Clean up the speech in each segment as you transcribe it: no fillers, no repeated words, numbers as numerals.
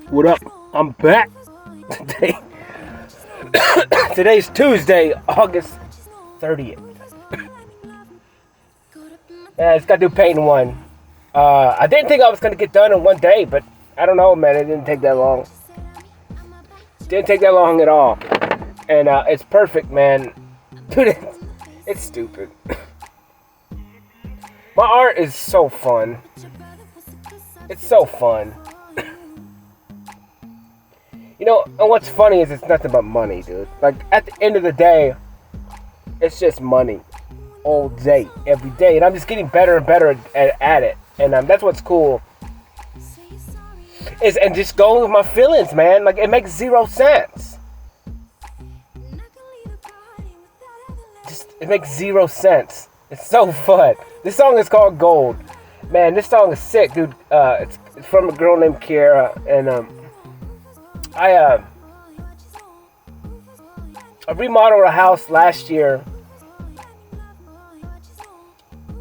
What up? I'm back. Today, today's Tuesday, August 30th. Yeah, it's got to do painting one. I didn't think I was going to get done in one day, but I don't know, man. It didn't take that long. Didn't take that long at all. And it's perfect, man. Dude, it's stupid. My art is so fun. It's so fun. You know, and what's funny is it's nothing but money, dude. Like, at the end of the day, it's just money. All day, every day. And I'm just getting better and better at it. And that's what's cool. And just going with my feelings, man. Like, it makes 0 sense. It makes 0 sense. It's so fun. This song is called Gold. Man, this song is sick, dude. It's from a girl named Kiara. And, I remodeled a house last year,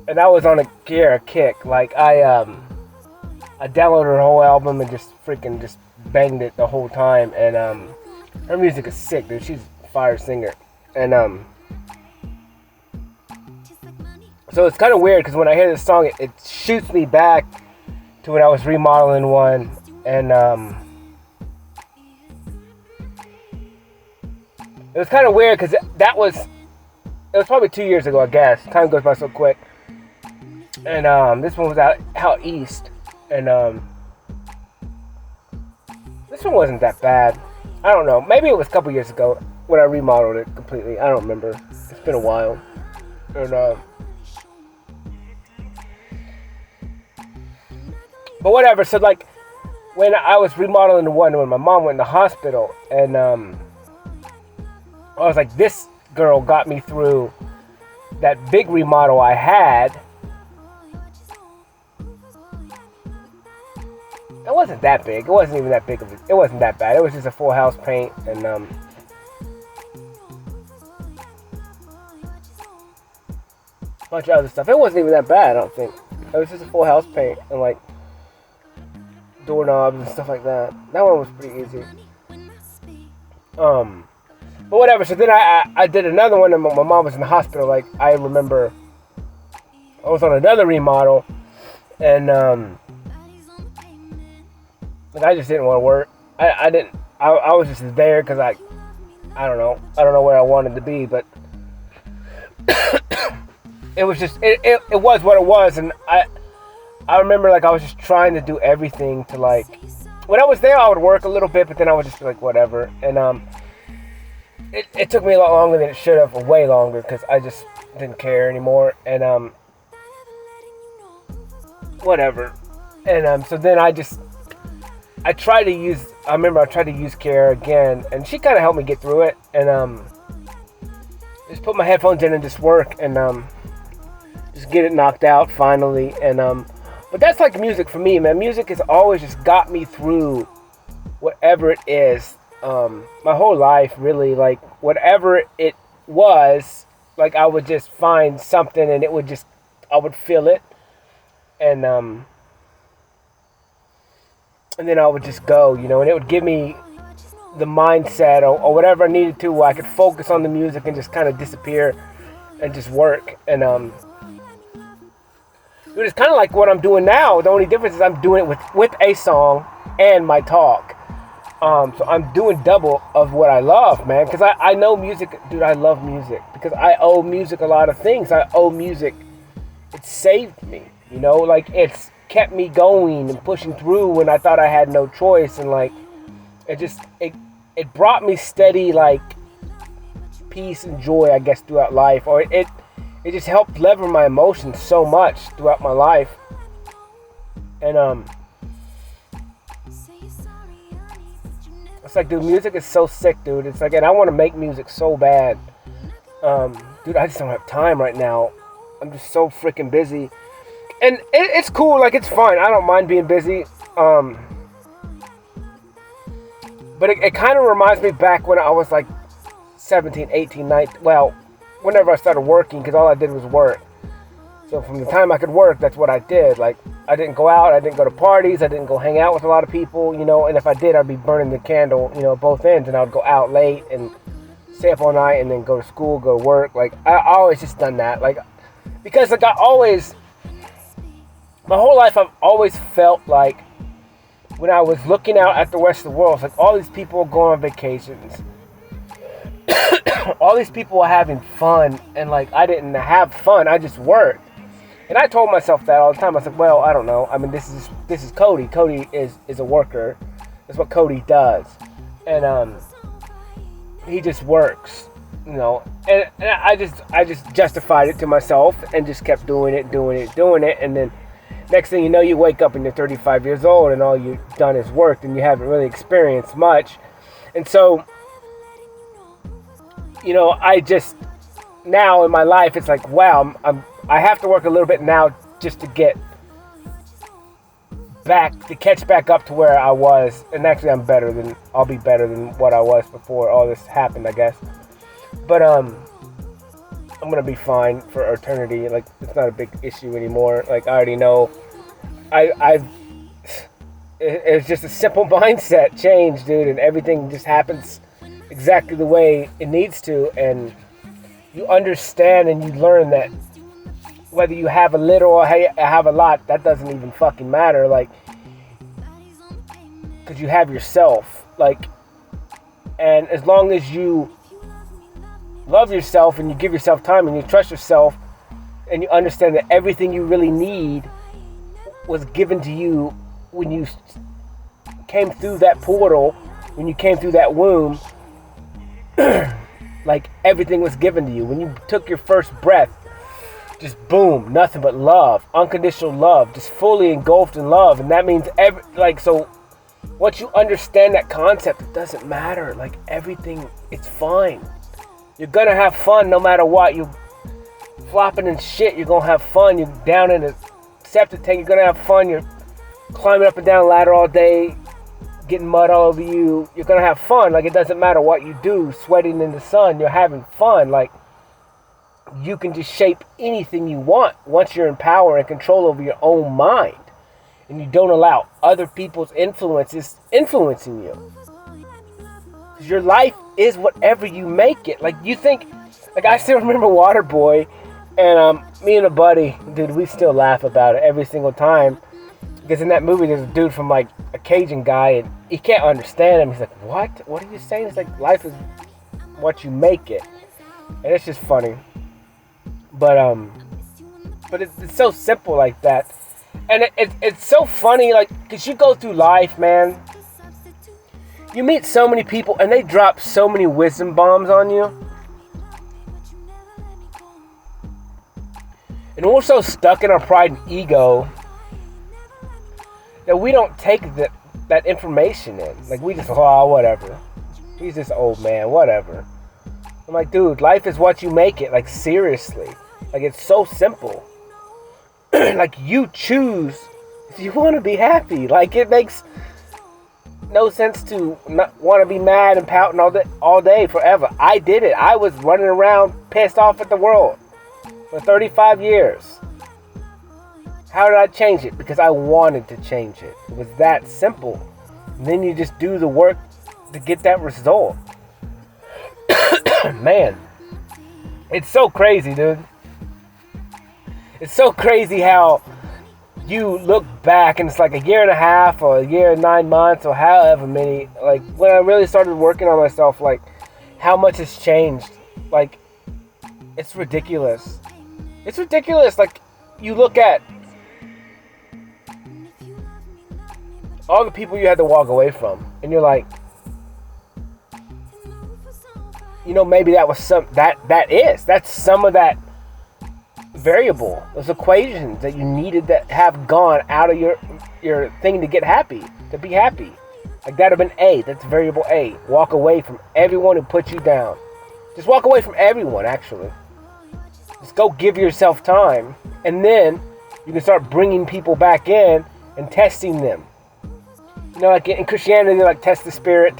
and I was on a Kiara kick. Like, I downloaded her whole album and just banged it the whole time. And her music is sick, dude. She's a fire singer. And so it's kind of weird because when I hear this song, it shoots me back to when I was remodeling one. And it was kind of weird because it was probably 2 years ago, I guess. Time goes by so quick. And this one was out east. And this one wasn't that bad. I don't know. Maybe it was a couple years ago when I remodeled it completely. I don't remember. It's been a while. And but whatever. So like when I was remodeling the one when my mom went in the hospital, and I was like, this girl got me through that big remodel I had. It wasn't that big. It wasn't even that big of it wasn't that bad. It was just a full house paint and a bunch of other stuff. It wasn't even that bad, I don't think. It was just a full house paint and like doorknobs and stuff like that. That one was pretty easy. But whatever, so then I did another one and my mom was in the hospital. Like, I remember I was on another remodel and like, I just didn't want to work. I was just there because I don't know where I wanted to be, but it was just, it was what it was. And I remember, like, I was just trying to do everything to, like, when I was there I would work a little bit, but then I would just be like, whatever. And it took me a lot longer than it should have, way longer, because I just didn't care anymore. And whatever. And so then I tried to use Kiara again, and she kind of helped me get through it. And just put my headphones in and just work, and just get it knocked out finally. And but that's like music for me, man. Music has always just got me through whatever it is. My whole life, really, like whatever it was, like I would just find something and I would feel it, and then I would just go, you know, and it would give me the mindset or whatever I needed to, where I could focus on the music and just kind of disappear and just work. And dude, it's kind of like what I'm doing now. The only difference is I'm doing it with a song and my talk. So I'm doing double of what I love, man, because I know music, dude. I love music because I owe music a lot of things. I owe music. It saved me, you know, like it's kept me going and pushing through when I thought I had no choice. And like it brought me steady, like, peace and joy, I guess, throughout life. Or it just helped lever my emotions so much throughout my life. And it's like, dude, music is so sick, dude. It's like, and I want to make music so bad. Dude, I just don't have time right now. I'm just so freaking busy. And it's cool, like, it's fun. I don't mind being busy. But it kind of reminds me back when I was like 17, 18, 19. Well, whenever I started working, because all I did was work. So from the time I could work, that's what I did. Like, I didn't go out, I didn't go to parties, I didn't go hang out with a lot of people, you know, and if I did, I'd be burning the candle, you know, at both ends, and I would go out late and stay up all night and then go to school, go to work. Like, I always just done that. Like, because like my whole life I've always felt like when I was looking out at the rest of the world, it's like all these people are going on vacations. All these people are having fun, and like I didn't have fun, I just worked. And I told myself that all the time. I was like, well, I don't know. I mean, this is Cody. Cody is a worker. That's what Cody does. And he just works, you know. And I just justified it to myself and just kept doing it. And then next thing you know, you wake up and you're 35 years old and all you've done is worked and you haven't really experienced much. And so, you know, I just, now in my life, it's like, wow, I have to work a little bit now just to get back, to catch back up to where I was. And actually, I'll be better than what I was before all this happened, I guess. But I'm gonna be fine for eternity. Like, it's not a big issue anymore. Like, I already know. It's just a simple mindset change, dude, and everything just happens exactly the way it needs to, and you understand and you learn that whether you have a little or have a lot, that doesn't even fucking matter. Like, because you have yourself. Like, and as long as you love yourself and you give yourself time and you trust yourself and you understand that everything you really need was given to you when you came through that portal, when you came through that womb, like everything was given to you. When you took your first breath, just boom, nothing but love, unconditional love, just fully engulfed in love. And that means so once you understand that concept, it doesn't matter. Like, everything, it's fine. You're gonna have fun no matter what. You're flopping and shit, you're gonna have fun. You're down in a septic tank, you're gonna have fun. You're climbing up and down a ladder all day, getting mud all over you. You're gonna have fun. Like, it doesn't matter what you do, sweating in the sun, you're having fun. Like, you can just shape anything you want once you're in power and control over your own mind, and you don't allow other people's influences influencing you. Because your life is whatever you make it. Like, you think, like, I still remember Waterboy, and me and a buddy, dude, we still laugh about it every single time. Because in that movie, there's a dude from, like, a Cajun guy, and he can't understand him. He's like, what? What are you saying? It's like, life is what you make it. And it's just funny. But it's so simple like that. And it's so funny, like, because you go through life, man. You meet so many people, and they drop so many wisdom bombs on you. And we're so stuck in our pride and ego that we don't take that information in. Like, we just, oh, whatever. He's this old man, whatever. I'm like, dude, life is what you make it. Like, seriously. Like, it's so simple. Like, you choose if you want to be happy. Like, it makes no sense to not want to be mad and pouting all day forever. I did it. I was running around pissed off at the world for 35 years. How did I change it? Because I wanted to change it. It was that simple. And then you just do the work to get that result. Man, it's so crazy, dude. It's so crazy how you look back and it's like a year and a half or a year and 9 months or however many. Like, when I really started working on myself, like, how much has changed. Like, it's ridiculous. It's ridiculous. Like, you look at all the people you had to walk away from, and you're like, you know, maybe that was that's some of that variable, those equations that you needed that have gone out of your thing to get happy, to be happy. Like, that'd have been A. That's variable A. Walk away from everyone who put you down. Just walk away from everyone, actually. Just go give yourself time, and then you can start bringing people back in and testing them. You know, like in Christianity, like, test the spirit.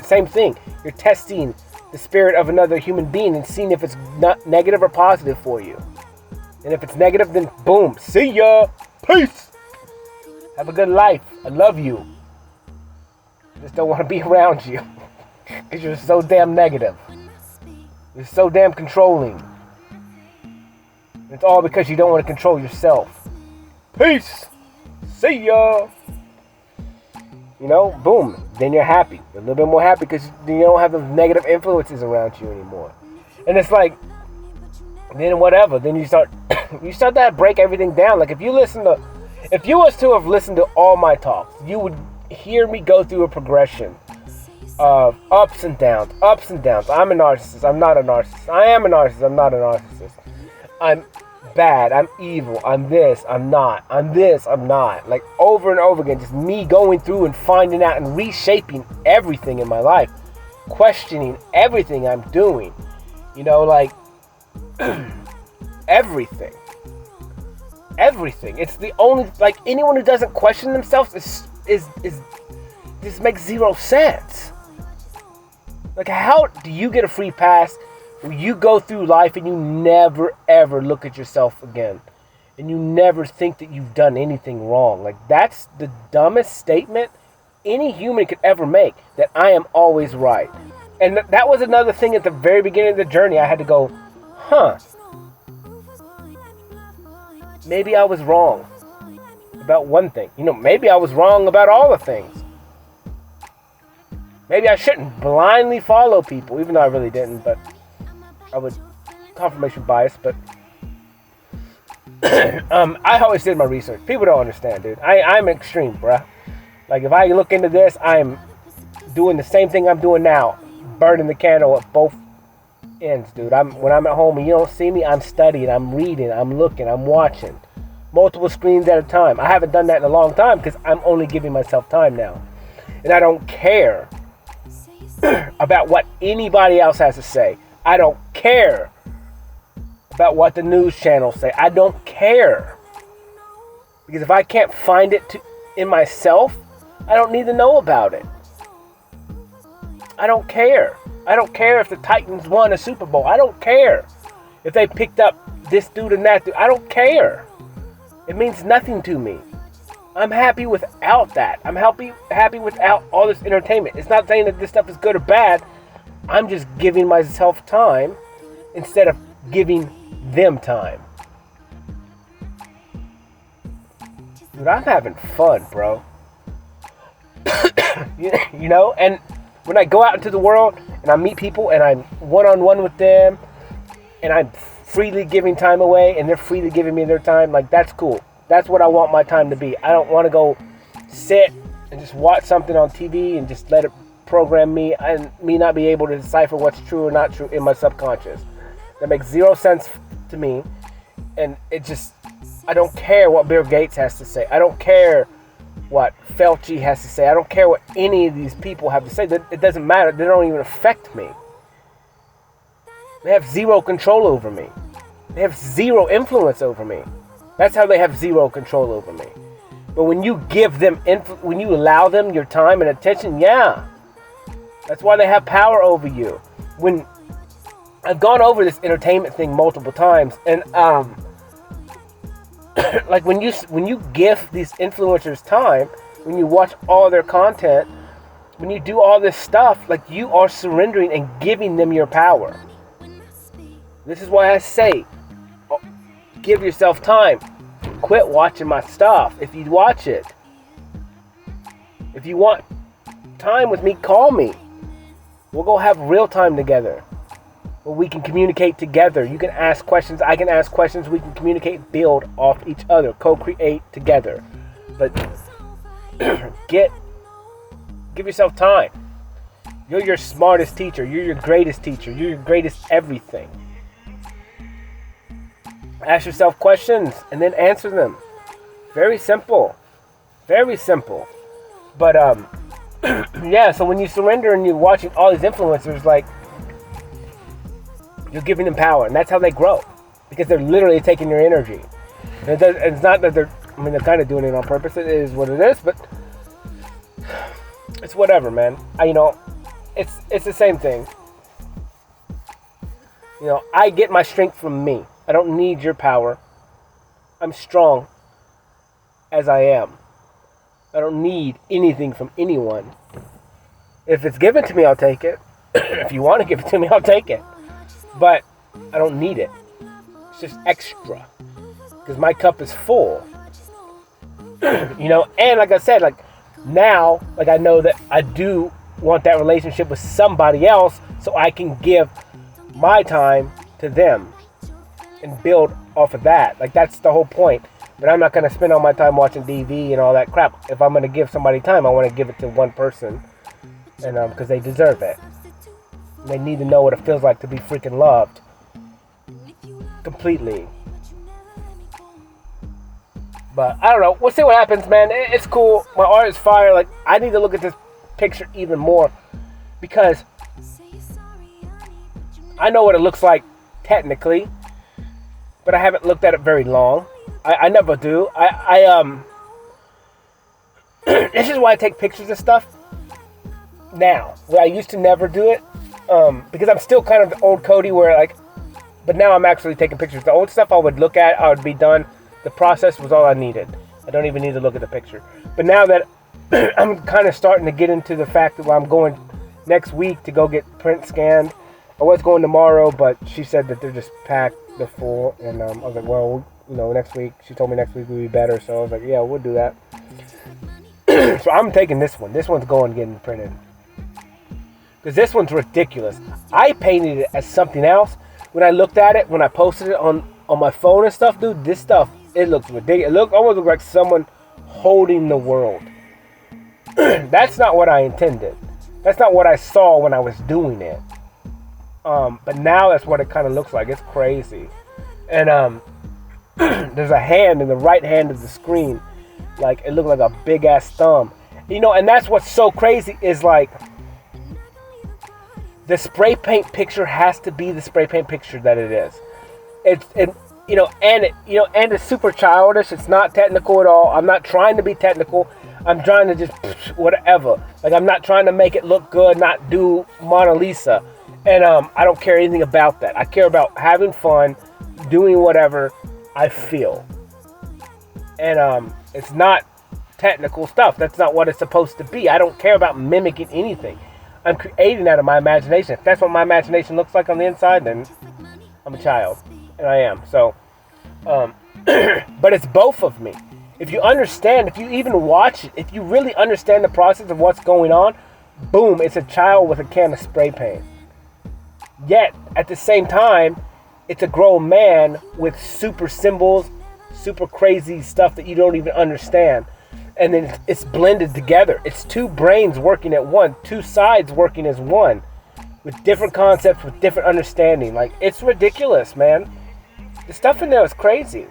Same thing. You're testing the spirit of another human being and seeing if it's not negative or positive for you. And if it's negative, then boom, see ya, peace. Have a good life. I love you. Just don't want to be around you because you're so damn negative. You're so damn controlling. It's all because you don't want to control yourself. Peace. See ya. You know, boom. Then you're happy. You're a little bit more happy because you don't have those negative influences around you anymore. And it's like, then whatever. Then you start to break everything down. Like if you was to have listened to all my talks, you would hear me go through a progression of ups and downs, ups and downs. I'm a narcissist. I'm not a narcissist. I am a narcissist. I'm not a narcissist. I'm bad. I'm evil. I'm this. I'm not. I'm this. I'm not. Like over and over again, just me going through and finding out and reshaping everything in my life, questioning everything I'm doing. You know, like everything. Everything. It's the only, like, anyone who doesn't question themselves is this makes zero sense. Like, how do you get a free pass where you go through life and you never ever look at yourself again, and you never think that you've done anything wrong? Like, that's the dumbest statement any human could ever make, that I am always right. And that was another thing at the very beginning of the journey. I had to go, maybe I was wrong about one thing. You know, maybe I was wrong about all the things. Maybe I shouldn't blindly follow people, even though I really didn't, but I was confirmation bias. But I always did my research. People don't understand, dude. I'm extreme, bruh. Like, if I look into this, I'm doing the same thing I'm doing now, burning the candle at both ends, dude. When I'm at home and you don't see me, I'm studying, I'm reading, I'm looking, I'm watching. Multiple screens at a time. I haven't done that in a long time because I'm only giving myself time now. And I don't care about what anybody else has to say. I don't care about what the news channels say. I don't care. Because if I can't find it in myself, I don't need to know about it. I don't care. I don't care if the Titans won a Super Bowl. I don't care if they picked up this dude and that dude. I don't care. It means nothing to me. I'm happy without that. I'm happy without all this entertainment. It's not saying that this stuff is good or bad. I'm just giving myself time instead of giving them time. Dude, I'm having fun, bro. You know, and when I go out into the world and I meet people and I'm one-on-one with them and I'm freely giving time away and they're freely giving me their time, like, that's cool. That's what I want my time to be. I don't want to go sit and just watch something on TV and just let it program me and me not be able to decipher what's true or not true in my subconscious. That makes zero sense to me. And it just, I don't care what Bill Gates has to say. I don't care what Fauci has to say. I don't care what any of these people have to say. It doesn't matter. They don't even affect me. They have zero control over me. They have zero influence over me. That's how they have zero control over me. But when you give them, when you allow them your time and attention, yeah. That's why they have power over you. When I've gone over this entertainment thing multiple times, and like when you give these influencers time, when you watch all their content, when you do all this stuff, like, you are surrendering and giving them your power. This is why I say, give yourself time. Quit watching my stuff if you watch it. If you want time with me, call me. We'll go have real time together, where we can communicate together. You can ask questions, I can ask questions, we can communicate, build off each other, co-create together. But give yourself time. You're your smartest teacher. You're your greatest teacher. You're your greatest everything. Ask yourself questions and then answer them. Very simple. Very simple. But yeah, so when you surrender and you're watching all these influencers, like, you're giving them power, and that's how they grow, because they're literally taking your energy. And it's not that they're kind of doing it on purpose. It is what it is, but it's whatever, man. It's the same thing. I get my strength from me. I don't need your power. I'm strong as I am. I don't need anything from anyone. If it's given to me, I'll take it. If you want to give it to me, I'll take it. But I don't need it. It's just extra. Because my cup is full. You know, and like I said, like now, like I know that I do want that relationship with somebody else so I can give my time to them and build off of that. Like that's the whole point. But I'm not going to spend all my time watching TV and all that crap. If I'm going to give somebody time, I want to give it to one person, and because they deserve it. They need to know what it feels like to be freaking loved completely. But I don't know. We'll see what happens, man. It's cool. My art is fire. Like I need to look at this picture even more because I know what it looks like technically, but I haven't looked at it very long. I never do. This is why I take pictures of stuff now. Where I used to never do it, because I'm still kind of the old Cody where like, but now I'm actually taking pictures. The old stuff I would look at, I would be done. The process was all I needed. I don't even need to look at the picture. But now that I'm kind of starting to get into the fact that I'm going next week to go get print scanned. I was going tomorrow, but she said that they're just packed, they're full, and I was like, well, you know, next week. She told me next week would be better, so I was like, yeah, we'll do that. So I'm taking this one. This one's going getting printed. Because this one's ridiculous. I painted it as something else. When I looked at it, when I posted it on my phone and stuff, dude, this stuff, it looks ridiculous. It almost looks like someone holding the world. That's not what I intended. That's not what I saw when I was doing it. But now that's what it kind of looks like. It's crazy. And there's a hand in the right hand of the screen. Like, it looked like a big-ass thumb. You know, and that's what's so crazy is, like, the spray paint picture has to be the spray paint picture that it is. And it's super childish. It's not technical at all. I'm not trying to be technical. I'm trying to just whatever. Like, I'm not trying to make it look good, not do Mona Lisa. And I don't care anything about that. I care about having fun, doing whatever I feel. And it's not technical stuff. That's not what it's supposed to be. I don't care about mimicking anything. I'm creating out of my imagination. If that's what my imagination looks like on the inside, then I'm a child. And I am. So, but it's both of me. If you understand, if you even watch it, if you really understand the process of what's going on, boom, it's a child with a can of spray paint. Yet, at the same time, it's a grown man with super symbols, super crazy stuff that you don't even understand. And then it's blended together. It's two brains working at one, two sides working as one, with different concepts, with different understanding. Like, it's ridiculous, man. The stuff in there is crazy.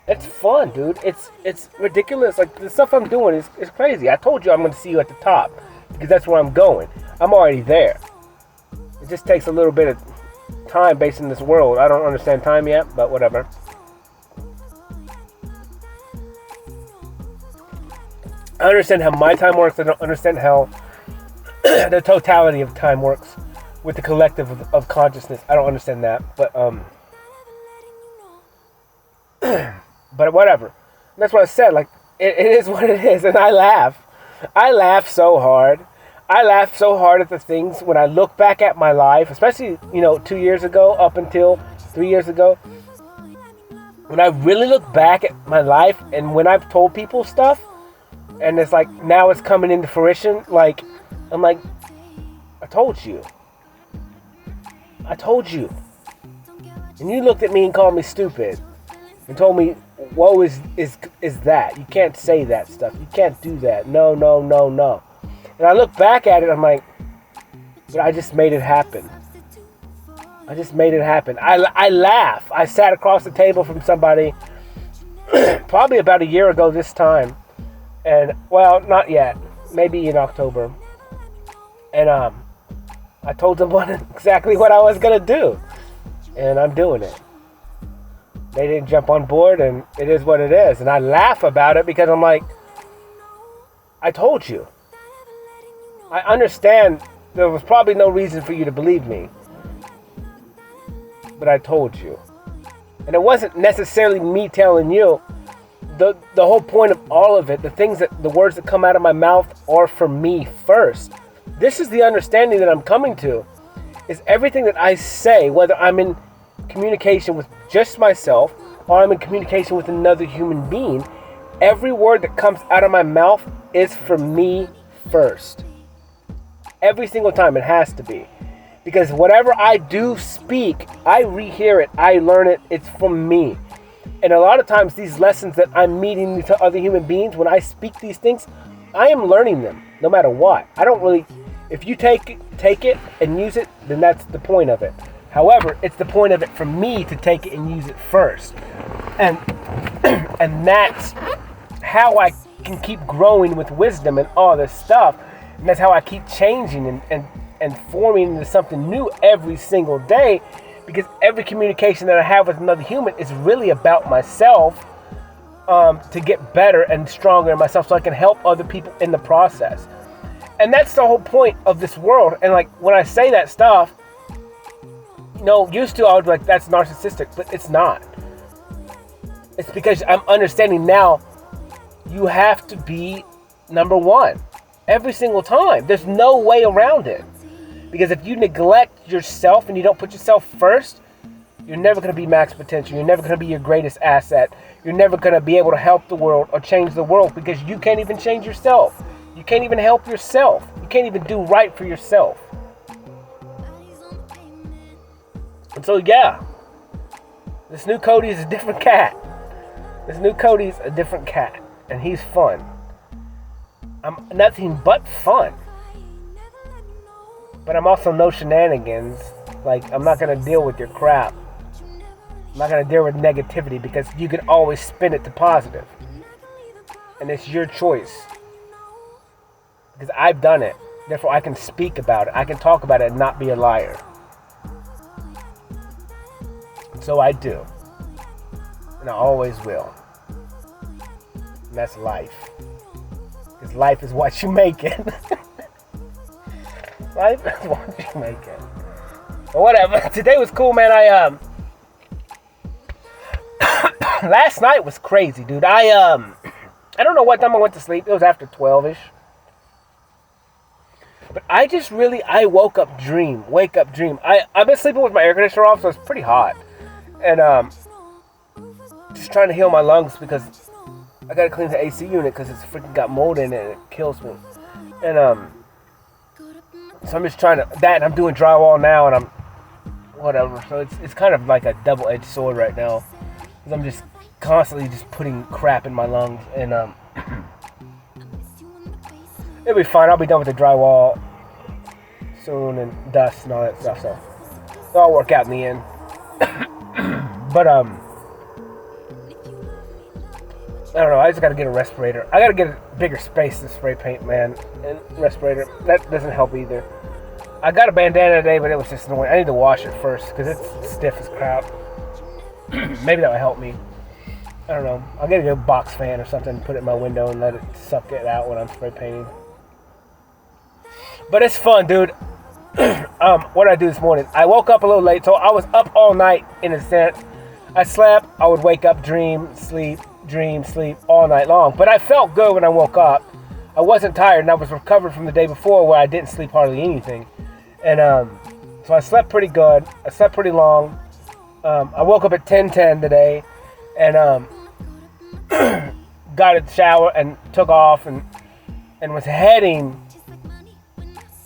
It's fun, dude. It's ridiculous. Like, the stuff I'm doing is crazy. I told you I'm going to see you at the top, because that's where I'm going. I'm already there. It just takes a little bit of time based in this world. I don't understand time yet, but whatever. I understand how my time works. I don't understand how the totality of time works with the collective of consciousness. I don't understand that, but but whatever. That's what I said. Like, it is what it is, and I laugh. I laugh so hard. I laugh so hard at the things when I look back at my life, especially, 2 years ago up until 3 years ago. When I really look back at my life and when I've told people stuff, and it's like, now it's coming into fruition, like, I'm like, I told you. I told you. And you looked at me and called me stupid. And told me, woe is that. You can't say that stuff. You can't do that. No. And I look back at it, I'm like, but I just made it happen. I just made it happen. I laugh. I sat across the table from somebody probably about a year ago this time. And, well, not yet. Maybe in October. And I told them exactly what I was going to do. And I'm doing it. They didn't jump on board, and it is what it is. And I laugh about it because I'm like, I told you. I understand there was probably no reason for you to believe me. But I told you. And it wasn't necessarily me telling you. The whole point of all of it, the words that come out of my mouth are for me first. This is the understanding that I'm coming to, is everything that I say, whether I'm in communication with just myself or I'm in communication with another human being, every word that comes out of my mouth is for me first. Every single time it has to be. Because whatever I do speak, I rehear it, I learn it, it's from me. And a lot of times these lessons that I'm meeting to other human beings, when I speak these things, I am learning them no matter what. I don't really, if you take it and use it, then that's the point of it. However, it's the point of it for me to take it and use it first. And and that's how I can keep growing with wisdom and all this stuff. And that's how I keep changing and forming into something new every single day. Because every communication that I have with another human is really about myself, to get better and stronger in myself so I can help other people in the process. And that's the whole point of this world. And like when I say that stuff, used to I would be like, that's narcissistic, but it's not. It's because I'm understanding now you have to be number one every single time. There's no way around it. Because if you neglect yourself and you don't put yourself first, you're never going to be max potential. You're never going to be your greatest asset. You're never going to be able to help the world or change the world because you can't even change yourself. You can't even help yourself. You can't even do right for yourself. And so, yeah, this new Cody is a different cat. This new Cody's a different cat, and he's fun. I'm nothing but fun. But I'm also no shenanigans. Like, I'm not going to deal with your crap. I'm not going to deal with negativity because you can always spin it to positive. And it's your choice. Because I've done it. Therefore, I can speak about it. I can talk about it and not be a liar. So I do. And I always will. And that's life. Because life is what you make it. Life is what you make it. But whatever. Today was cool, man. Last night was crazy, dude. I don't know what time I went to sleep. It was after 12ish. But I wake up dream. I've been sleeping with my air conditioner off, so it's pretty hot. And just trying to heal my lungs because I gotta clean the AC unit because it's freaking got mold in it and it kills me. And so I'm just trying to, and I'm doing drywall now, and I'm, whatever. So it's kind of like a double-edged sword right now. Because I'm just constantly just putting crap in my lungs. And it'll be fine. I'll be done with the drywall soon and dust and all that stuff. So it'll all work out in the end. But, I don't know, I just gotta get a respirator. I gotta get a bigger space to spray paint, man. And respirator, that doesn't help either. I got a bandana today, but it was just annoying. I need to wash it first, because it's stiff as crap. Maybe that would help me. I don't know. I'll get a good box fan or something and put it in my window and let it suck it out when I'm spray painting. But it's fun, dude. What did I do this morning? I woke up a little late, so I was up all night, in a sense. I slept, I would wake up, dream, sleep all night long. But I felt good when I woke up. I wasn't tired, and I was recovered from the day before where I didn't sleep hardly anything. And so I slept pretty good. I slept pretty long. I woke up at 10:10 today, and got a shower and took off and was heading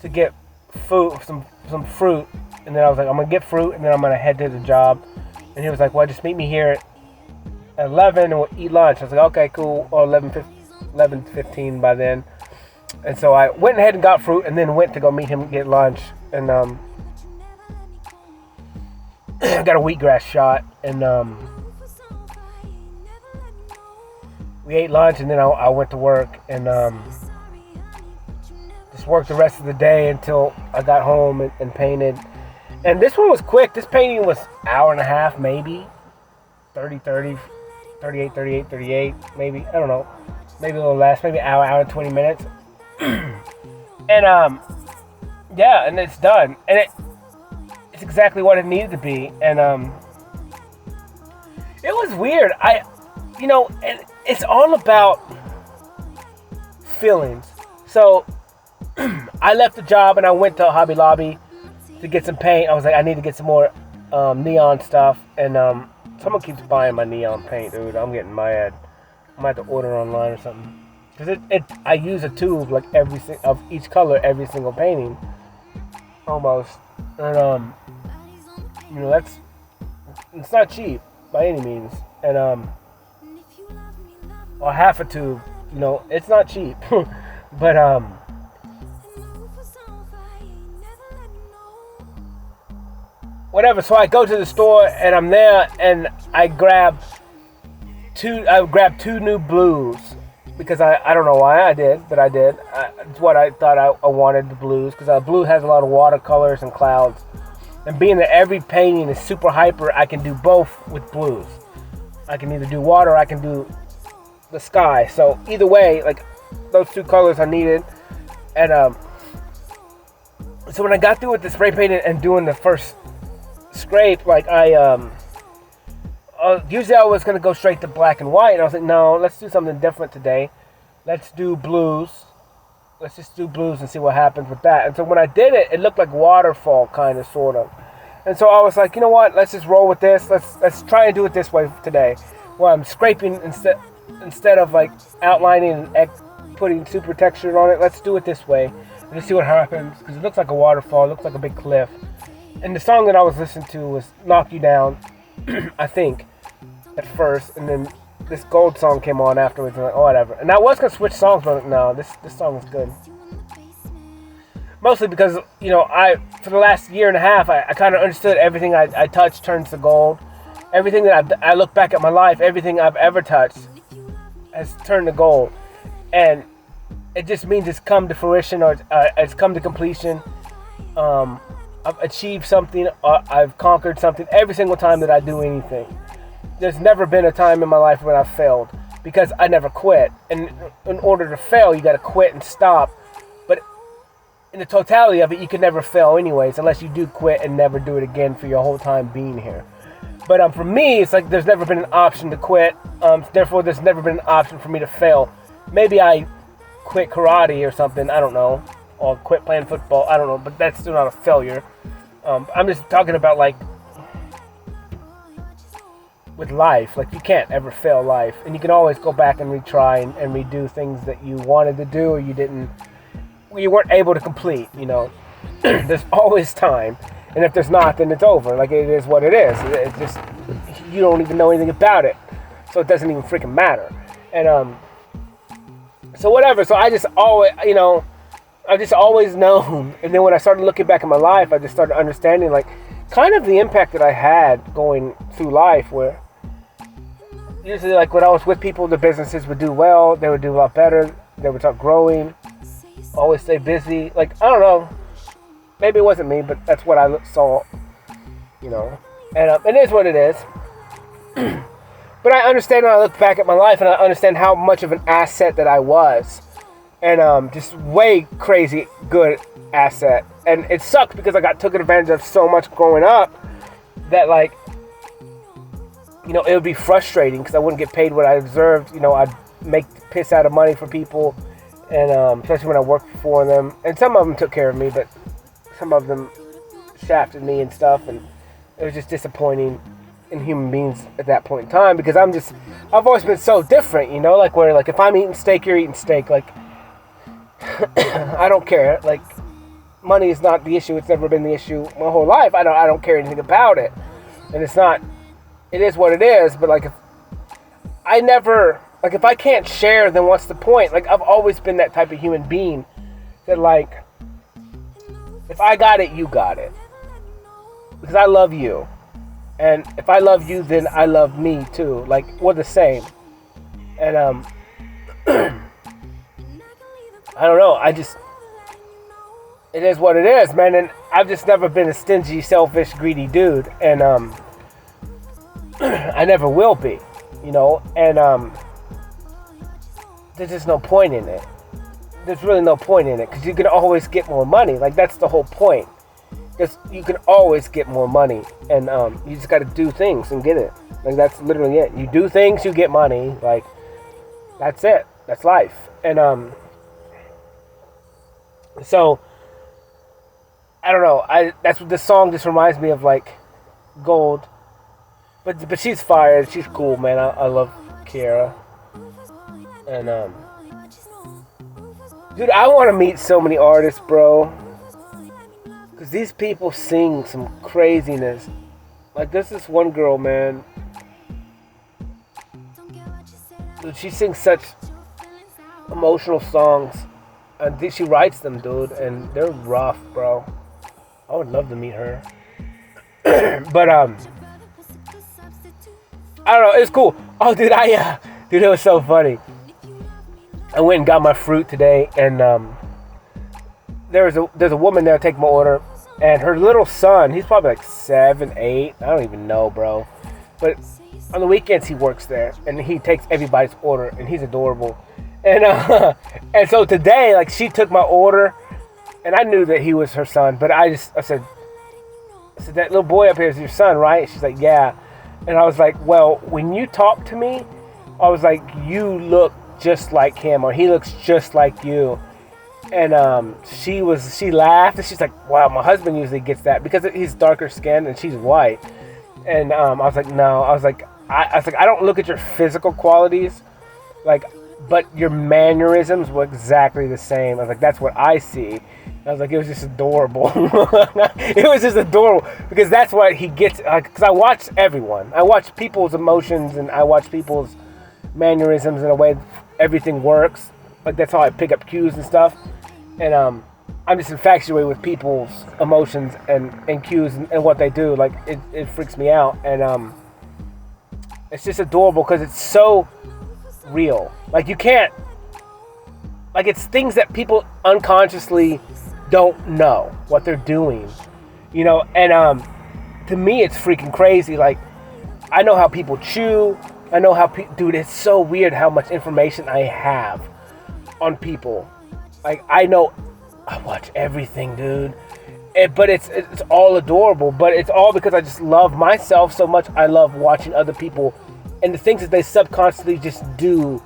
to get food, some fruit. And then I was like, I'm gonna get fruit, and then I'm gonna head to the job. And he was like, well, just meet me here at 11 and we'll eat lunch. I was like, okay, cool. Or 11:15 by then. And so I went ahead and got fruit and then went to go meet him and get lunch. And got a wheatgrass shot. And we ate lunch, and then I went to work and just worked the rest of the day until I got home and painted. And this one was quick. This painting was an hour and a half, maybe. 38, maybe. I don't know. Maybe a little less. Maybe an hour and 20 minutes. And, yeah, and it's done. And it's exactly what it needed to be. And It was weird. And it's all about feelings. So I left the job and I went to Hobby Lobby to get some paint. I was like, I need to get some more neon stuff. And someone keeps buying my neon paint, dude. I'm getting mad. I might have to order online or something. Because I use a tube like of each color every single painting. Almost. And it's not cheap by any means. And or half a tube, it's not cheap. But whatever. So I go to the store and I'm there and I grab two new blues because I don't know why I did, but I did. It's what I thought I wanted, the blues, because blue has a lot of watercolors and clouds. And being that every painting is super hyper, I can do both with blues. I can either do water or I can do the sky. So either way, like, those two colors are needed. And so when I got through with the spray painting and doing the first scrape, like usually I was going to go straight to black and white. And I was like, no, let's do something different today. Let's do blues. Let's just do blues and see what happens with that. And so when I did it, it looked like waterfall, kind of, sort of. And so I was like, you know what? Let's just roll with this. Let's try and do it this way today, where I'm scraping instead of like outlining and putting super texture on it. Let's do it this way and just see what happens, because it looks like a waterfall. It looks like a big cliff. And the song that I was listening to was "Knock You Down," I think, at first, and then this Gold song came on afterwards, and I'm like, oh, whatever. And I was gonna switch songs, but no, this song is good. Mostly because, for the last year and a half, I kind of understood everything I touch turns to gold. Everything that I look back at my life, everything I've ever touched has turned to gold. And it just means it's come to fruition, or it's come to completion. I've achieved something, I've conquered something every single time that I do anything. There's never been a time in my life when I've failed, because I never quit. And in order to fail, you got to quit and stop. But in the totality of it, you can never fail anyways, unless you do quit and never do it again for your whole time being here. But for me, it's like there's never been an option to quit. Therefore, there's never been an option for me to fail. Maybe I quit karate or something, I don't know. Or quit playing football, I don't know. But that's still not a failure. I'm just talking about, like, with life. Like, you can't ever fail life. And you can always go back and retry and redo things that you wanted to do or you weren't able to complete, There's always time. And if there's not, then it's over. Like, it is what it is. It's just, you don't even know anything about it. So it doesn't even freaking matter. And, so whatever. So I just always, I've just always known. And then when I started looking back at my life, I just started understanding, like, kind of the impact that I had going through life, where usually, like, when I was with people, the businesses would do well. They would do a lot better. They would start growing. Always stay busy. Like, I don't know. Maybe it wasn't me, but that's what I saw, And it is what it is. But I understand when I look back at my life, and I understand how much of an asset that I was. And just way crazy good asset. And it sucked because I got taken advantage of so much growing up that, like, it would be frustrating because I wouldn't get paid what I deserved. I'd make the piss out of money for people, and especially when I worked for them. And some of them took care of me, but some of them shafted me and stuff, and it was just disappointing in human beings at that point in time, because I've always been so different, like, where, like, if I'm eating steak, you're eating steak, like, I don't care, like, money is not the issue. It's never been the issue my whole life. I don't care anything about it, and it is what it is. But, like, if I can't share, then what's the point? Like, I've always been that type of human being that, like, if I got it, you got it, because I love you, and if I love you, then I love me too. Like, we're the same. And I don't know. It is what it is, man. And I've just never been a stingy, selfish, greedy dude. And I never will be, And there's just no point in it. There's really no point in it, because you can always get more money. Like, that's the whole point. Because you can always get more money, and you just got to do things and get it. Like, that's literally it. You do things, you get money. Like, that's it. That's life. And so I don't know. That's what this song just reminds me of, like Gold. But she's fire. She's cool, man. I love Kiara. And dude, I want to meet so many artists, bro. Because these people sing some craziness. Like, there's this one girl, man. Dude, she sings such emotional songs. And she writes them, dude. And they're rough, bro. I would love to meet her. But, I don't know. It's cool. Oh, dude, dude, it was so funny. I went and got my fruit today. And, there's a woman there taking my order, and her little son, he's probably like 7, 8, I don't even know, bro. But on the weekends he works there, and he takes everybody's order, and he's adorable. And and so today, like, she took my order, and I knew that he was her son, but I said, that little boy up here is your son, right? She's like, yeah. And I was like, well, when you talk to me, I was like, you look just like him, or he looks just like you. And she laughed, and she's like, wow, my husband usually gets that because he's darker skinned and she's white. And I was like, no. I was like, I don't look at your physical qualities, like, but your mannerisms were exactly the same. I was like, that's what I see. I was like, it was just adorable. It was just adorable because that's what he gets. Because I watch everyone. I watch people's emotions, and I watch people's mannerisms and the way everything works. Like, that's how I pick up cues and stuff. And I'm just infatuated with people's emotions and cues and what they do. Like, it freaks me out. And it's just adorable because it's so real. Like, you can't, like, it's things that people unconsciously don't know what they're doing, you know. And to me, it's freaking crazy. Like, I know how people chew. I know how dude, it's so weird how much information I have on people. Like, I watch everything, dude. But it's all adorable. But it's all because I just love myself so much. I love watching other people and the things that they subconsciously just do.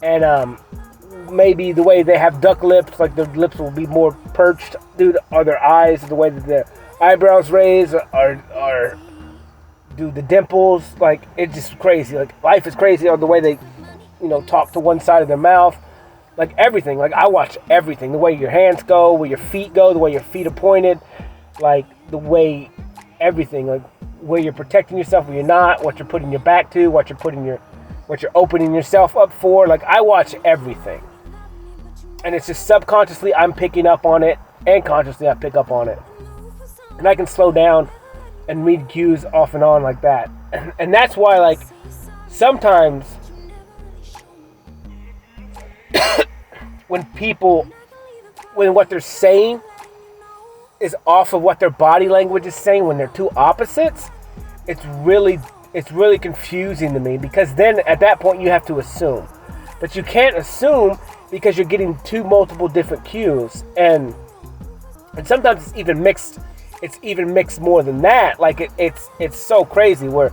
And maybe the way they have duck lips, like their lips will be more perched, dude, or their eyes, the way that their eyebrows raise, or dude, the dimples. Like, it's just crazy. Like, life is crazy on the way they, talk to one side of their mouth. Like, everything. Like, I watch everything. The way your hands go, where your feet go, the way your feet are pointed. Like, the way everything. Like, where you're protecting yourself, where you're not. What you're putting your back to. What you're opening yourself up for. Like, I watch everything. And it's just subconsciously I'm picking up on it. And consciously I pick up on it. And I can slow down and read cues off and on like that. And that's why, like, sometimes when what they're saying is off of what their body language is saying, when they're two opposites, it's really confusing to me, because then at that point you have to assume. But you can't assume because you're getting two multiple different cues, and sometimes it's even mixed. It's even mixed more than that. Like, it's so crazy where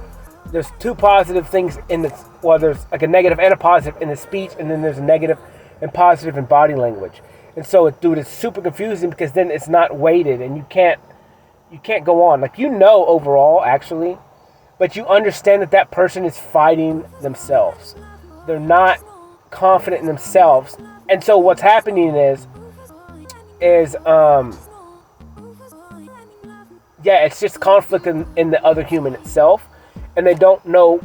there's two positive things in the, well, there's like a negative and a positive in the speech, and then there's a negative and positive in body language. And so, it's super confusing because then it's not weighted, and you can't go on. Like, overall, actually, but you understand that person is fighting themselves. They're not confident in themselves. And so what's happening is it's just conflict in the other human itself. And they don't know,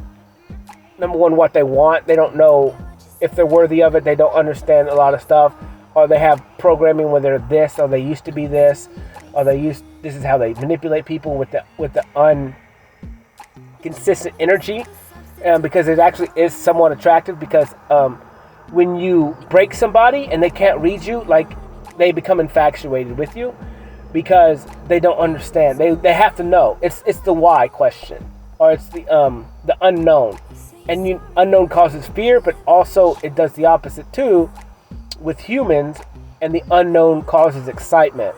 number one, what they want. They don't know if they're worthy of it. They don't understand a lot of stuff. Or they have programming where they're this, or they used to be this, or this is how they manipulate people with the inconsistent energy. Because it actually is somewhat attractive, because when you break somebody and they can't read you, like, they become infatuated with you because they don't understand. They have to know. It's the why question, or it's the unknown. And unknown causes fear, but also it does the opposite too with humans, and the unknown causes excitement,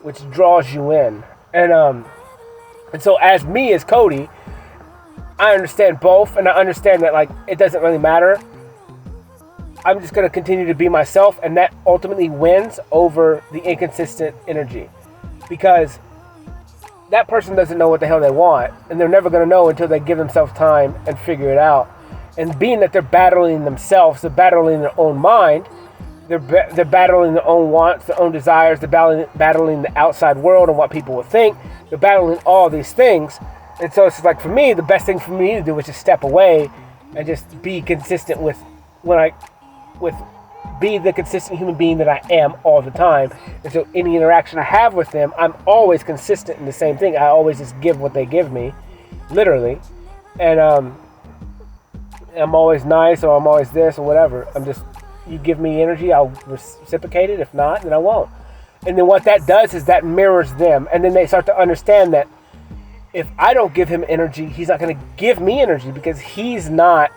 which draws you in. And so as me, as Cody, I understand both, and I understand that, like, it doesn't really matter. I'm just going to continue to be myself, and that ultimately wins over the inconsistent energy. Because that person doesn't know what the hell they want, and they're never going to know until they give themselves time and figure it out. And being that they're battling themselves, they're battling their own mind, they're battling their own wants, their own desires, they're battling the outside world and what people will think, they're battling all these things. And so it's like, for me, the best thing for me to do is just step away and just be consistent be the consistent human being that I am all the time. And so any interaction I have with them, I'm always consistent in the same thing. I always just give what they give me, literally. And I'm always nice, or I'm always this, or whatever. You give me energy, I'll reciprocate it. If not, then I won't. And then what that does is that mirrors them. And then they start to understand that if I don't give him energy, he's not going to give me energy, because he's not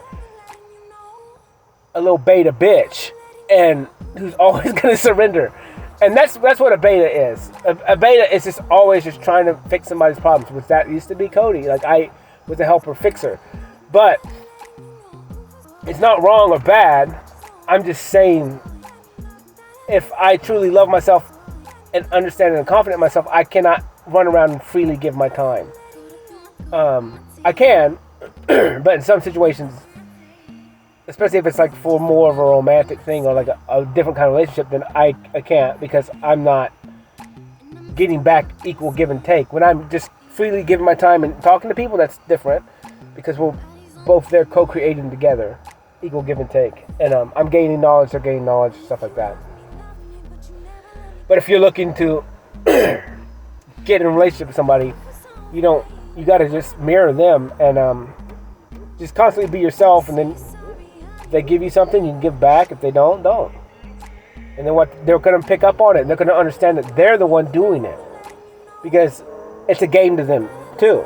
a little beta bitch and who's always going to surrender. And that's what a beta is. A beta is just always just trying to fix somebody's problems, which that used to be Cody. Like, I was a helper fixer. But it's not wrong or bad. I'm just saying, if I truly love myself and understand and confident in myself, I cannot run around and freely give my time. I can, but in some situations, especially if it's like for more of a romantic thing or like a different kind of relationship, then I can't, because I'm not getting back equal give and take. When I'm just freely giving my time and talking to people, that's different, because we're both there co-creating together, equal give and take. And I'm gaining knowledge, they're gaining knowledge, stuff like that. But if you're looking to get in a relationship with somebody, you got to just mirror them and just constantly be yourself. And then if they give you something, you can give back. If they don't. And then they're going to pick up on it, and they're going to understand that they're the one doing it, because it's a game to them too,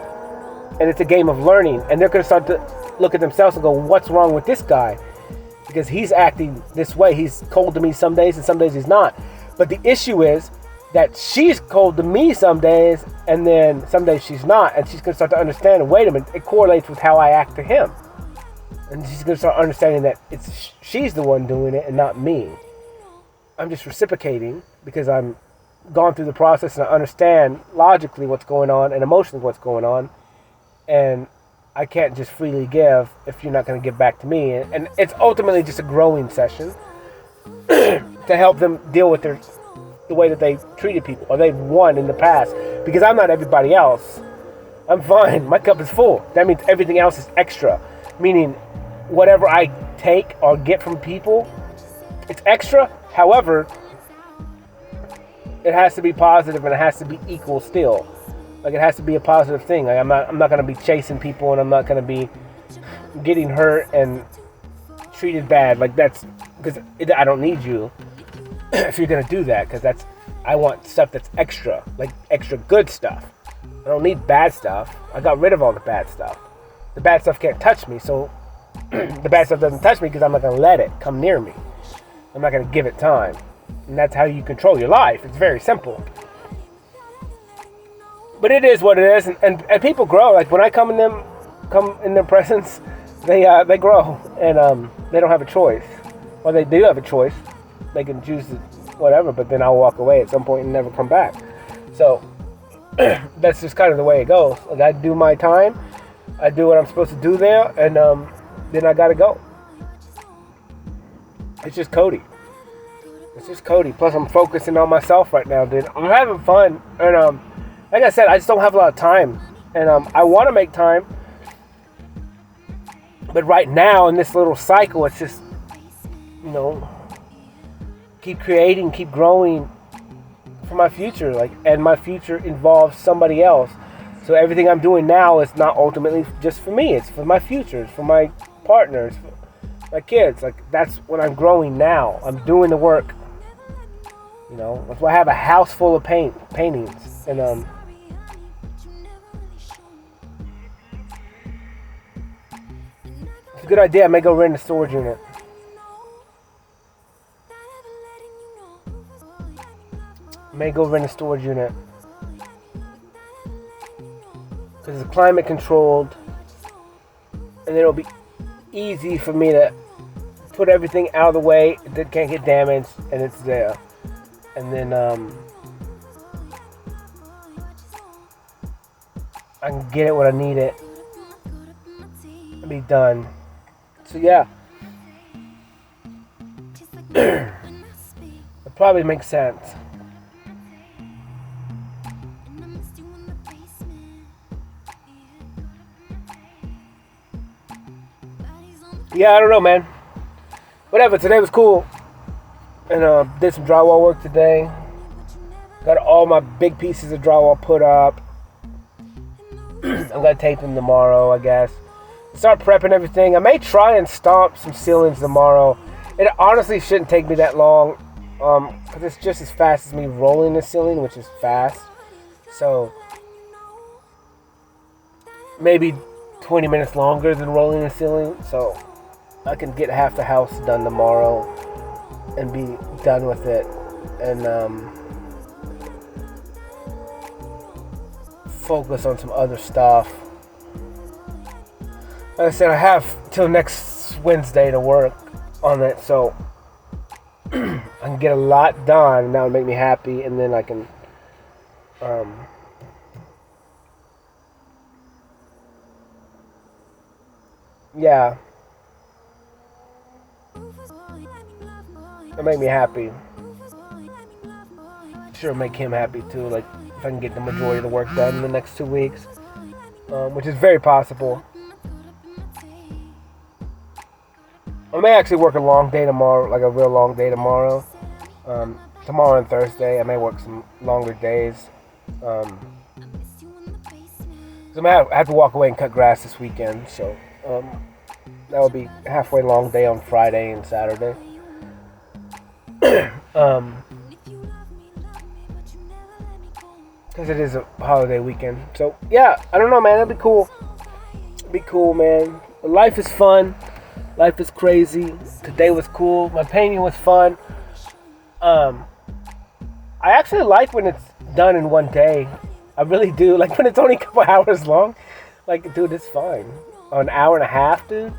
and it's a game of learning. And they're going to start to look at themselves and go, what's wrong with this guy? Because he's acting this way. He's cold to me some days, and some days he's not. But the issue is that she's cold to me some days, and then some days she's not. And she's going to start to understand, wait a minute, it correlates with how I act to him. And she's going to start understanding that she's the one doing it and not me. I'm just reciprocating because I'm gone through the process and I understand logically what's going on and emotionally what's going on. And I can't just freely give if you're not going to give back to me. And it's ultimately just a growing session to help them deal with the way that they treated people or they've won in the past. Because I'm not everybody else. I'm fine. My cup is full. That means everything else is extra. Meaning, whatever I take or get from people, it's extra. However, it has to be positive and it has to be equal still. Like, it has to be a positive thing. Like, I'm not going to be chasing people, and I'm not going to be getting hurt and treated bad. Like, that's because I don't need you if you're going to do that, because I want stuff that's extra, like extra good stuff. I don't need bad stuff. I got rid of all the bad stuff. The bad stuff can't touch me, so the bad stuff doesn't touch me because I'm not going to let it come near me. I'm not going to give it time. And that's how you control your life. It's very simple. But it is what it is, and people grow. Like, when I come in their presence, they grow, and they don't have a choice. Or they do have a choice. They can choose to whatever, but then I'll walk away at some point and never come back. So that's just kind of the way it goes. Like, I do my time, I do what I'm supposed to do there, and then I gotta go. It's just Cody. It's just Cody. Plus, I'm focusing on myself right now, dude. I'm having fun, and like I said, I just don't have a lot of time, and I want to make time, but right now in this little cycle, it's just, keep creating, keep growing for my future, and my future involves somebody else. So everything I'm doing now is not ultimately just for me; it's for my future, it's for my partners, for my kids. Like, that's what I'm growing now. I'm doing the work. That's why I have a house full of paintings, and it's a good idea. I may go rent a storage unit. because it's climate controlled, and it'll be easy for me to put everything out of the way that can't get damaged, and it's there. And then I can get it when I need it and be done. So yeah, it probably makes sense. Yeah, I don't know, man. Whatever, today was cool. And did some drywall work today. Got all my big pieces of drywall put up. I'm going to tape them tomorrow, I guess. Start prepping everything. I may try and stomp some ceilings tomorrow. It honestly shouldn't take me that long. Because it's just as fast as me rolling the ceiling, which is fast. So, maybe 20 minutes longer than rolling the ceiling. So, I can get half the house done tomorrow and be done with it, and focus on some other stuff. Like I said, I have till next Wednesday to work on it, so I can get a lot done, and that would make me happy, and then I can yeah, it'll make me happy. Sure, make him happy too. Like if I can get the majority of the work done in the next 2 weeks, which is very possible. I may actually work a long day tomorrow, like a real long day tomorrow. Tomorrow and Thursday, I may work some longer days. So I have to walk away and cut grass this weekend. So that will be a halfway long day on Friday and Saturday. Because it is a holiday weekend. So yeah, I don't know, man. It'll be cool. It'll be cool, man. Life is fun. Life is crazy. Today was cool. My painting was fun. I actually like when it's done in one day. I really do. Like when it's only a couple hours long. Like, dude, it's fine. An hour and a half, dude.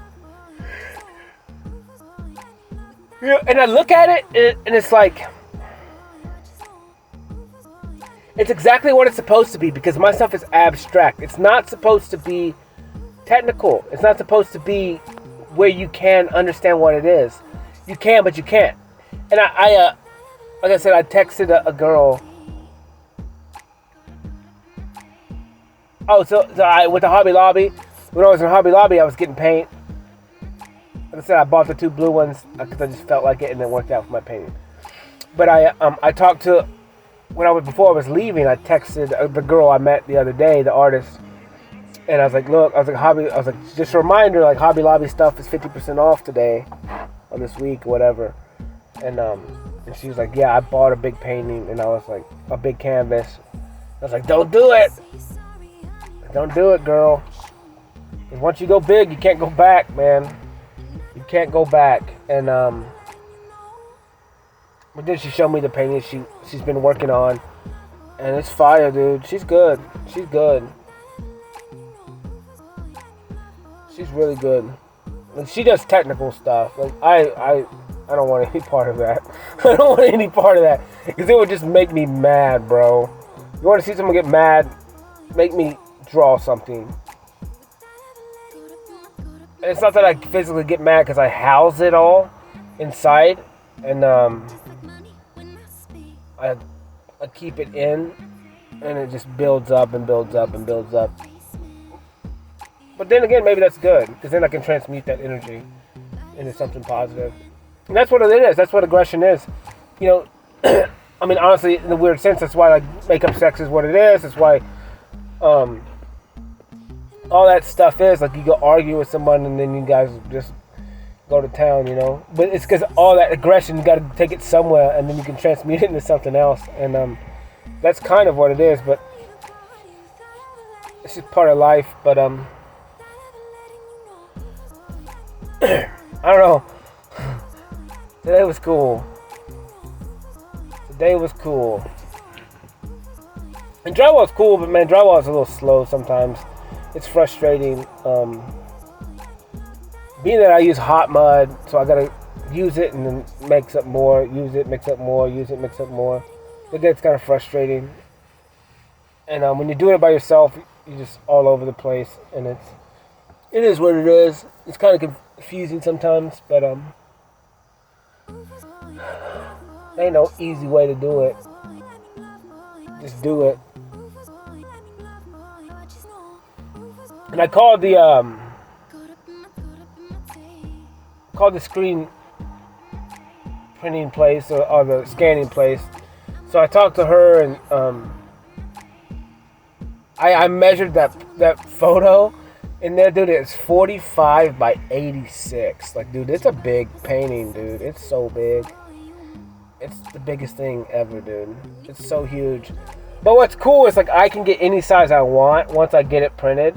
Yeah, and I look at it, and it's like, it's exactly what it's supposed to be, because my stuff is abstract. It's not supposed to be technical. It's not supposed to be where you can understand what it is. You can, but you can't. And I like I said, I texted a girl. Oh, so I went to Hobby Lobby. When I was in Hobby Lobby, I was getting paint. Like I said, I bought the 2 blue ones because I just felt like it, and it worked out for my painting. But I talked to, before I was leaving, I texted the girl I met the other day, the artist, and I was like, look, just a reminder, like Hobby Lobby stuff is 50% off today, on this week, or whatever. And she was like, yeah, I bought a big painting, and I was like, a big canvas. I was like, don't do it. Don't do it, girl. Because once you go big, you can't go back, man. You can't go back. And but then she showed me the painting she's been working on, and it's fire, dude. She's good. She's good. She's really good. And she does technical stuff. Like I don't want any part of that. I don't want any part of that, because it would just make me mad, bro. You want to see someone get mad? Make me draw something. And it's not that I physically get mad, because I house it all inside, and I keep it in, and it just builds up and builds up and builds up. But then again, maybe that's good, because then I can transmute that energy into something positive. And that's what it is. That's what aggression is. You know, I mean, honestly, in a weird sense, that's why like makeup sex is what it is. That's why all that stuff is. Like, you go argue with someone and then you guys just go to town, you know. But it's because all that aggression, you got to take it somewhere, and then you can transmute it into something else. And that's kind of what it is. But it's just part of life. But I don't know. Today was cool. Today was cool. And drywall's cool, but man, drywall is a little slow sometimes. it's frustrating. Being that I use hot mud, so I gotta use it and then mix up more, use it, mix up more, use it, mix up more. It gets kind of frustrating. And when you're doing it by yourself, you're just all over the place, and it is what it is. It's kind of confusing sometimes, but there ain't no easy way to do it. Just do it. And I called the screen printing place or the scanning place. So I talked to her, and I measured that photo in there, dude. It's 45 by 86. Like, dude, it's a big painting, dude. It's so big. It's the biggest thing ever, dude. It's so huge. But what's cool is, like, I can get any size I want once I get it printed.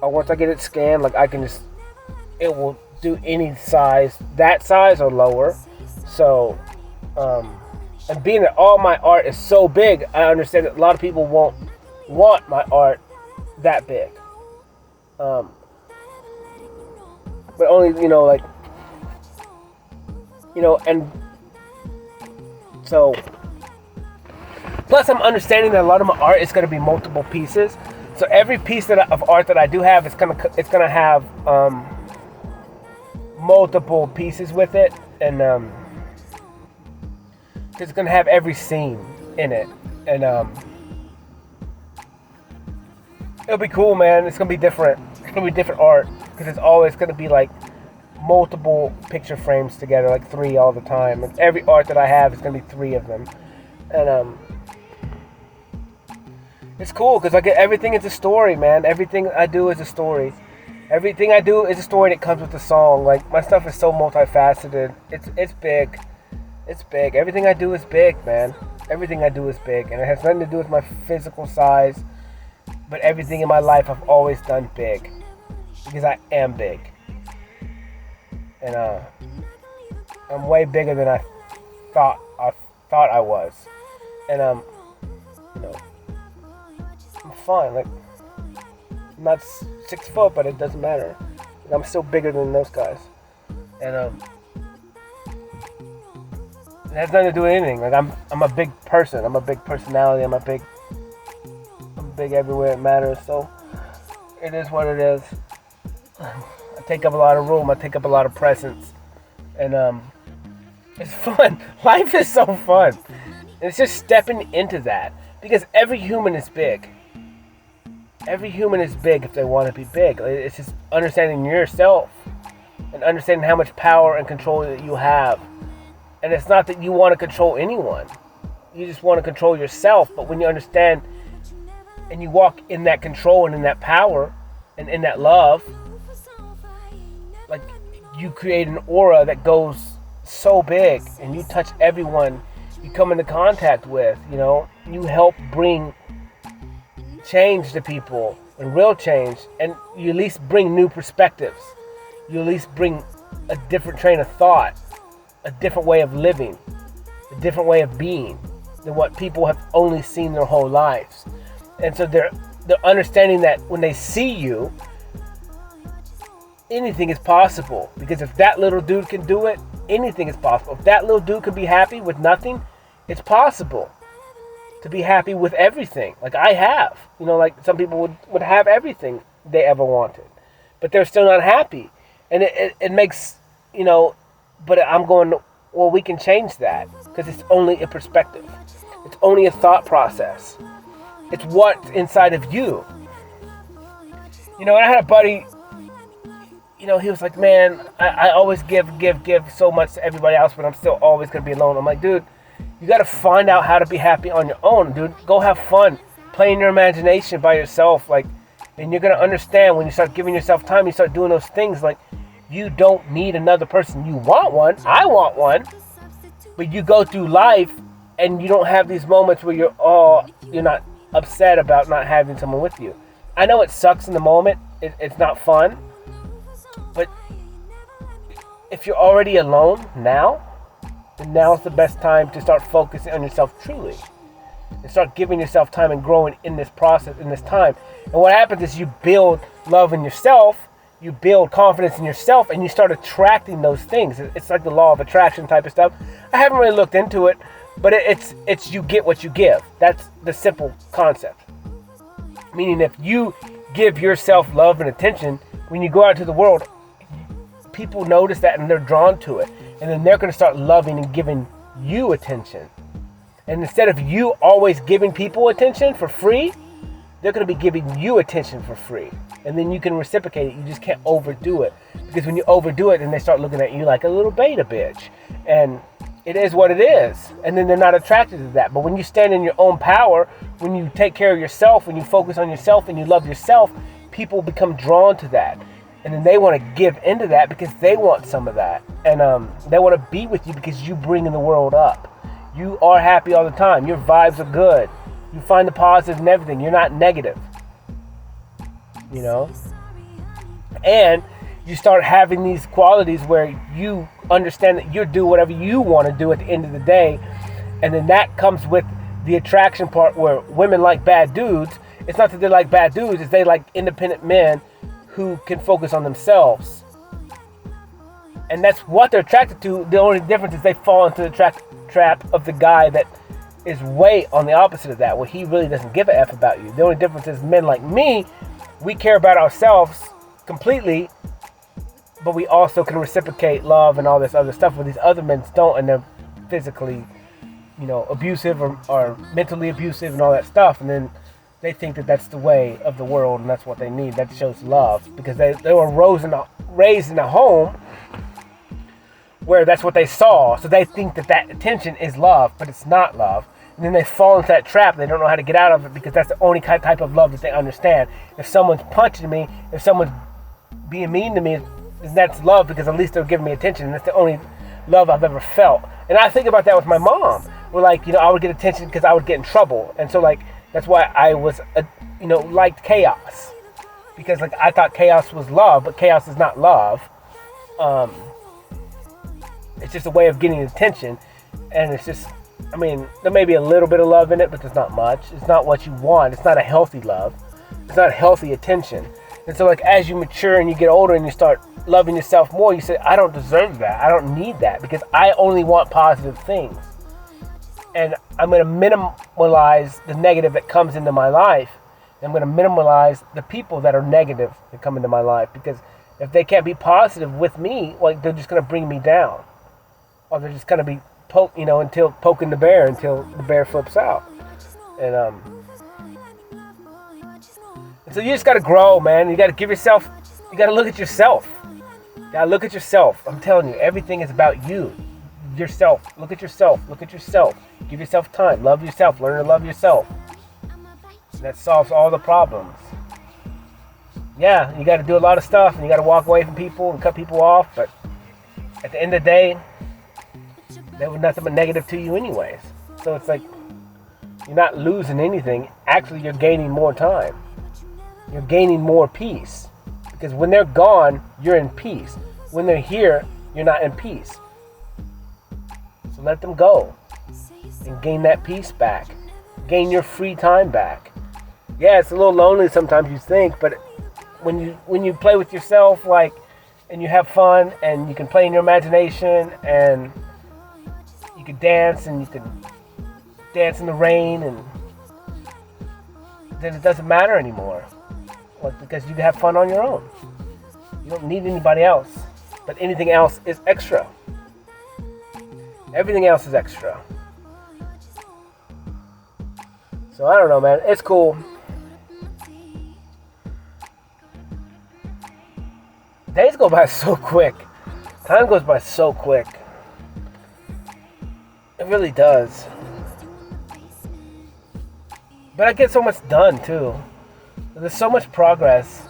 Or once I get it scanned, like, it will do any size, that size or lower. So, and being that all my art is so big, I understand that a lot of people won't want my art that big. But only, and so, plus I'm understanding that a lot of my art is going to be multiple pieces. So every piece of art that I do have, it's gonna have multiple pieces with it, and it's gonna have every scene in it, and it'll be cool, man. It's gonna be different. It's gonna be different art because it's always gonna be like multiple picture frames together, like 3 all the time. Like every art that I have is gonna be 3 of them, and it's cool because everything is a story, man. Everything I do is a story. Everything I do is a story, and it comes with a song. Like, my stuff is so multifaceted. It's big. It's big. Everything I do is big, man. Everything I do is big, and it has nothing to do with my physical size. But everything in my life I've always done big because I am big, and I'm way bigger than I thought I was, and I'm fine. Like, I'm not 6 foot, but it doesn't matter. I'm still bigger than those guys, and it has nothing to do with anything. Like, I'm a big person. I'm a big personality. I'm big everywhere it matters. So it is what it is. I take up a lot of room. I take up a lot of presence, and it's fun. Life is so fun. And it's just stepping into that because every human is big. Every human is big if they want to be big. It's just understanding yourself and understanding how much power and control that you have. And it's not that you want to control anyone. You just want to control yourself. But when you understand and you walk in that control and in that power and in that love, like, you create an aura that goes so big, and you touch everyone you come into contact with. You help bring change to people, and real change, and you at least bring new perspectives. You at least bring a different train of thought, a different way of living, a different way of being than what people have only seen their whole lives. And so they're understanding that when they see you, anything is possible. Because if that little dude can do it, anything is possible. If that little dude can be happy with nothing, it's possible to be happy with everything. Like I have. Like some people would have everything they ever wanted, but they're still not happy. And it makes, but I'm going, well, we can change that because it's only a perspective. It's only a thought process. It's what's inside of you. And I had a buddy, he was like, man, I always give so much to everybody else, but I'm still always going to be alone. I'm like, dude, you got to find out how to be happy on your own, dude. Go have fun. Play in your imagination by yourself. Like, and you're going to understand when you start giving yourself time, you start doing those things. Like, you don't need another person. You want one. I want one. But you go through life and you don't have these moments where you're not upset about not having someone with you. I know it sucks in the moment. It's not fun. But if you're already alone now, then now's the best time to start focusing on yourself truly. and start giving yourself time and growing in this process, in this time. And what happens is you build love in yourself, you build confidence in yourself, and you start attracting those things. It's like the law of attraction type of stuff. I haven't really looked into it, but it's you get what you give. That's the simple concept. Meaning if you give yourself love and attention, when you go out to the world, people notice that and they're drawn to it. And then they're going to start loving and giving you attention. And instead of you always giving people attention for free, they're going to be giving you attention for free. And then you can reciprocate it. You just can't overdo it. Because when you overdo it, then they start looking at you like a little beta bitch. And it is what it is. And then they're not attracted to that. But when you stand in your own power, when you take care of yourself, when you focus on yourself and you love yourself, people become drawn to that. And then they want to give into that because they want some of that. And they want to be with you because you bring in the world up. You are happy all the time. Your vibes are good. You find the positive in everything. You're not negative. You know? And you start having these qualities where you understand that you do whatever you want to do at the end of the day. And then that comes with the attraction part where women like bad dudes. It's not that they like bad dudes. It's they like independent men who can focus on themselves. And that's what they're attracted to. The only difference is they fall into the trap of the guy that is way on the opposite of that, where he really doesn't give a F about you. The only difference is men like me, we care about ourselves completely, but we also can reciprocate love and all this other stuff where these other men don't, and they're physically, abusive or mentally abusive and all that stuff. And then they think that that's the way of the world and that's what they need. That shows love because they were raised in a home where that's what they saw. So they think that attention is love, but it's not love. And then they fall into that trap. They don't know how to get out of it because that's the only type of love that they understand. If someone's punching me, if someone's being mean to me, that's love because at least they're giving me attention. And that's the only love I've ever felt. And I think about that with my mom. Where I would get attention because I would get in trouble. And so that's why I was, liked chaos. Because I thought chaos was love, but chaos is not love. It's just a way of getting attention. And it's just, there may be a little bit of love in it, but there's not much. It's not what you want. It's not a healthy love. It's not a healthy attention. And so as you mature and you get older and you start loving yourself more, you say, I don't deserve that. I don't need that because I only want positive things. And I'm going to minimalize the negative that comes into my life. I'm going to minimalize the people that are negative that come into my life. Because if they can't be positive with me, they're just going to bring me down. Or they're just going to be until poking the bear until the bear flips out. And so you just got to grow, man. You got to you got to look at yourself. You got to look at yourself. I'm telling you, everything is about you. Yourself. Look at yourself. Look at yourself. Give yourself time. Love yourself. Learn to love yourself. And that solves all the problems. Yeah, you got to do a lot of stuff and you got to walk away from people and cut people off, but at the end of the day, they were nothing but negative to you anyways. So it's you're not losing anything. Actually, you're gaining more time. You're gaining more peace. Because when they're gone, you're in peace. When they're here, you're not in peace. So let them go. And gain that peace back. Gain your free time back. Yeah, it's a little lonely sometimes, you think, but when you play with yourself, and you have fun, and you can play in your imagination, and you can dance, and you can dance in the rain, and then it doesn't matter anymore. Because you can have fun on your own. You don't need anybody else. But anything else is extra. Everything else is extra. So I don't know, man. It's cool. Days go by so quick. Time goes by so quick. It really does. But I get so much done too. There's so much progress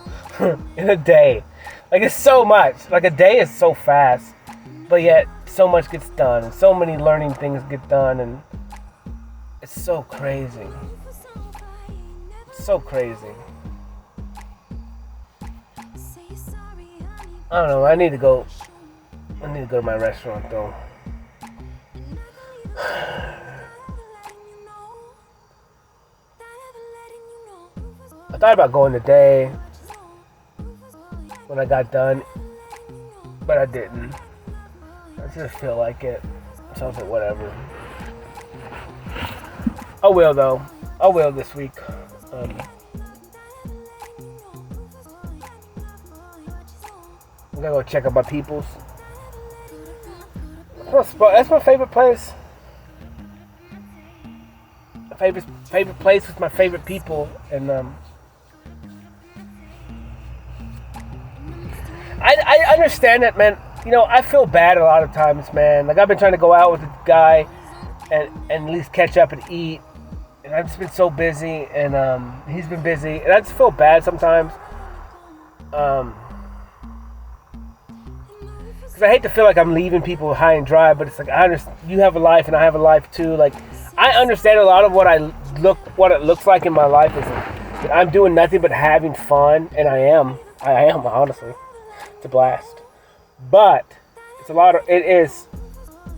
in a day. It's so much. A day is so fast. But yet so much gets done. And so many learning things get done. And it's so crazy. It's so crazy. I don't know. I need to go to my restaurant though. thought about going today when I got done, but I didn't. I just feel like it. So I was like, whatever. I will though. I will this week. I gotta go check out my peoples. That's my favorite place. Favorite place with my favorite people, and I understand that, man. You know, I feel bad a lot of times, man. Like, I've been trying to go out with a guy and at least catch up and eat, and I've just been so busy, and he's been busy, and I just feel bad sometimes. Because I hate to feel like I'm leaving people high and dry, but it's like, I understand you have a life and I have a life too. Like, I understand a lot of what it looks like in my life is that I'm doing nothing but having fun, and I am honestly. It's a blast. But it is,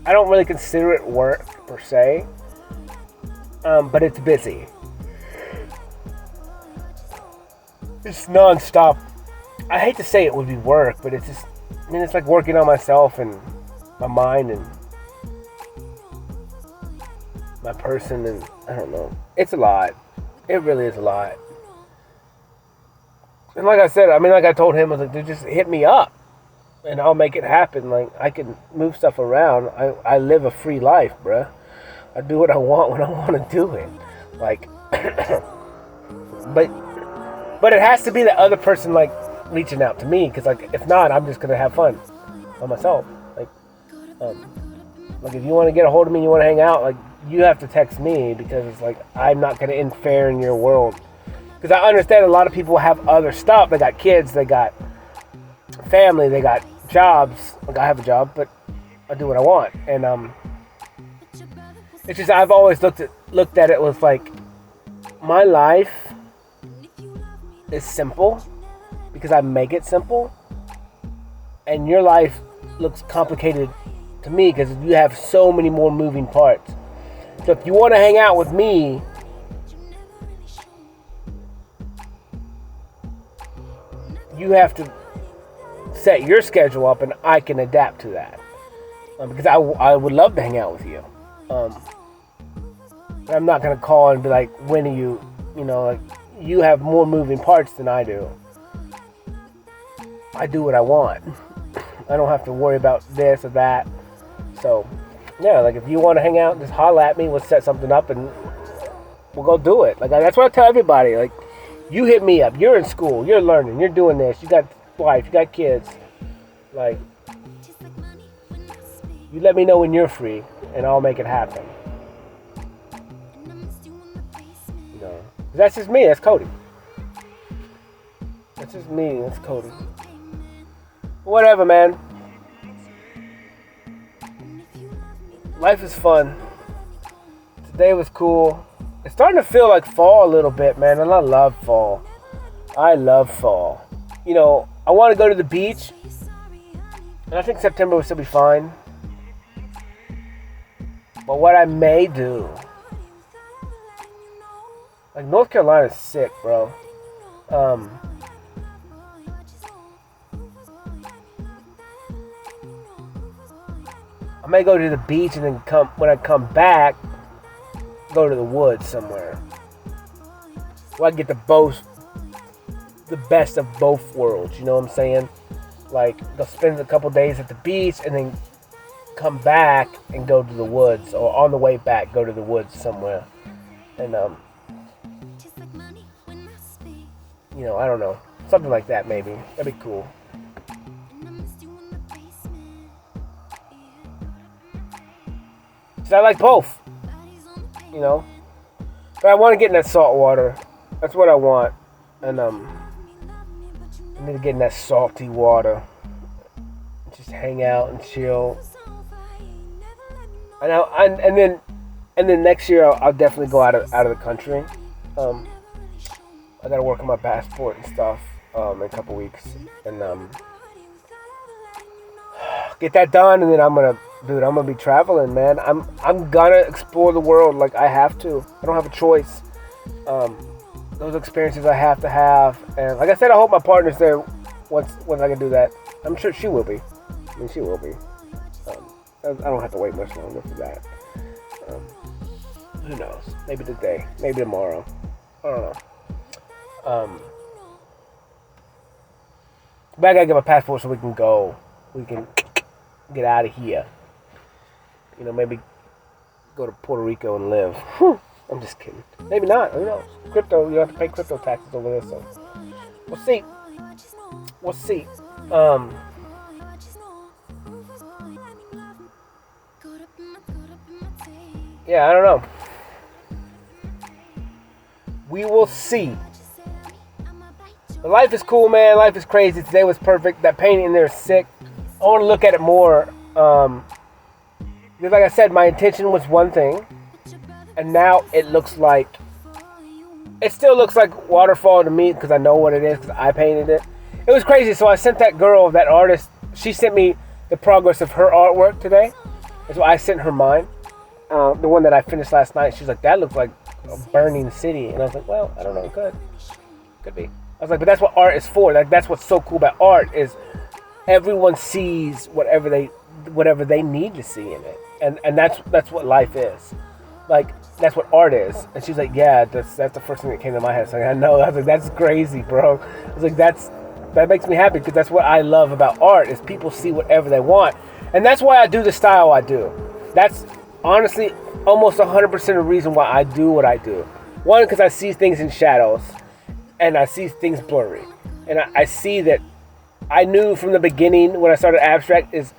I don't really consider it work per se, but it's busy. It's non-stop. I hate to say it would be work, but it's just, I mean, it's like working on myself and my mind and my person, and I don't know. It's a lot. It really is a lot. And like I said, I mean, like I told him, I was like, dude, just hit me up and I'll make it happen. Like, I can move stuff around. I live a free life, bruh. I do what I want when I want to do it. Like, but it has to be the other person, like, reaching out to me, because, like, if not, I'm just going to have fun by myself. Like, if you want to get a hold of me and you want to hang out, like, you have to text me, because it's like, I'm not going to interfere in your world. Because I understand a lot of people have other stuff. They got kids, they got family, they got jobs. Like, I have a job, but I do what I want. And it's just, I've always looked at it with, like, my life is simple because I make it simple, and your life looks complicated to me because you have so many more moving parts. So if you want to hang out with me, you have to set your schedule up, and I can adapt to that, because I would love to hang out with you. I'm not going to call and be like, when are you, like, you have more moving parts than I do. I do what I want. I don't have to worry about this or that. So, yeah, like, if you want to hang out, just holler at me. We'll set something up and we'll go do it. Like, that's what I tell everybody. Like, you hit me up. You're in school. You're learning. You're doing this. You got wife. You got kids. Like, you let me know when you're free, and I'll make it happen. That's just me. That's Cody. That's just me. That's Cody. Whatever, man. Life is fun. Today was cool. It's starting to feel like fall a little bit, man. And I love fall. I love fall. I want to go to the beach. And I think September will still be fine. But what I may do, like, North Carolina's sick, bro. I may go to the beach and then when I come back, go to the woods somewhere. Where I get the best of both worlds, you know what I'm saying? Like, go spend a couple days at the beach and then come back and go to the woods, or on the way back, go to the woods somewhere. And, I don't know. Something like that, maybe. That'd be cool. So I like both. But I want to get in that salt water. That's what I want. And, I need to get in that salty water. Just hang out and chill. And then next year I'll definitely go out of the country. I gotta work on my passport and stuff in a couple weeks, and get that done, and then I'm gonna be traveling, man. I'm gonna explore the world. Like, I have to. I don't have a choice. those experiences I have to have. And like I said, I hope my partner's there once I can do that. I'm sure she will be. I mean, she will be. I don't have to wait much longer for that. Who knows? Maybe today. Maybe tomorrow. I don't know. But I gotta get my passport so we can go. We can get out of here. You know, maybe go to Puerto Rico and live. I'm just kidding. Maybe not. Who knows? Crypto, you have to pay crypto taxes over there, so we'll see. We'll see. Yeah, I don't know. We will see. But life is cool, man. Life is crazy. Today was perfect. That painting in there is sick. I want to look at it more. Because like I said, my intention was one thing. And now it looks like... It still looks like waterfall to me because I know what it is because I painted it. It was crazy. So I sent that girl, that artist, she sent me the progress of her artwork today. And so I sent her mine. The one that I finished last night. She's like, that looks like a burning city. And I was like, well, I don't know. Could be. I was like, but that's what art is for. Like, that's what's so cool about art is everyone sees whatever they need to see in it. And that's what life is. Like, that's what art is. And she's like, yeah, that's the first thing that came to my head. I was like, I know. I was like, that's crazy, bro. I was like, that makes me happy because that's what I love about art is people see whatever they want. And that's why I do the style I do. That's honestly almost 100% the reason why I do what I do. One, because I see things in shadows and I see things blurry. And I see that I knew from the beginning when I started abstract is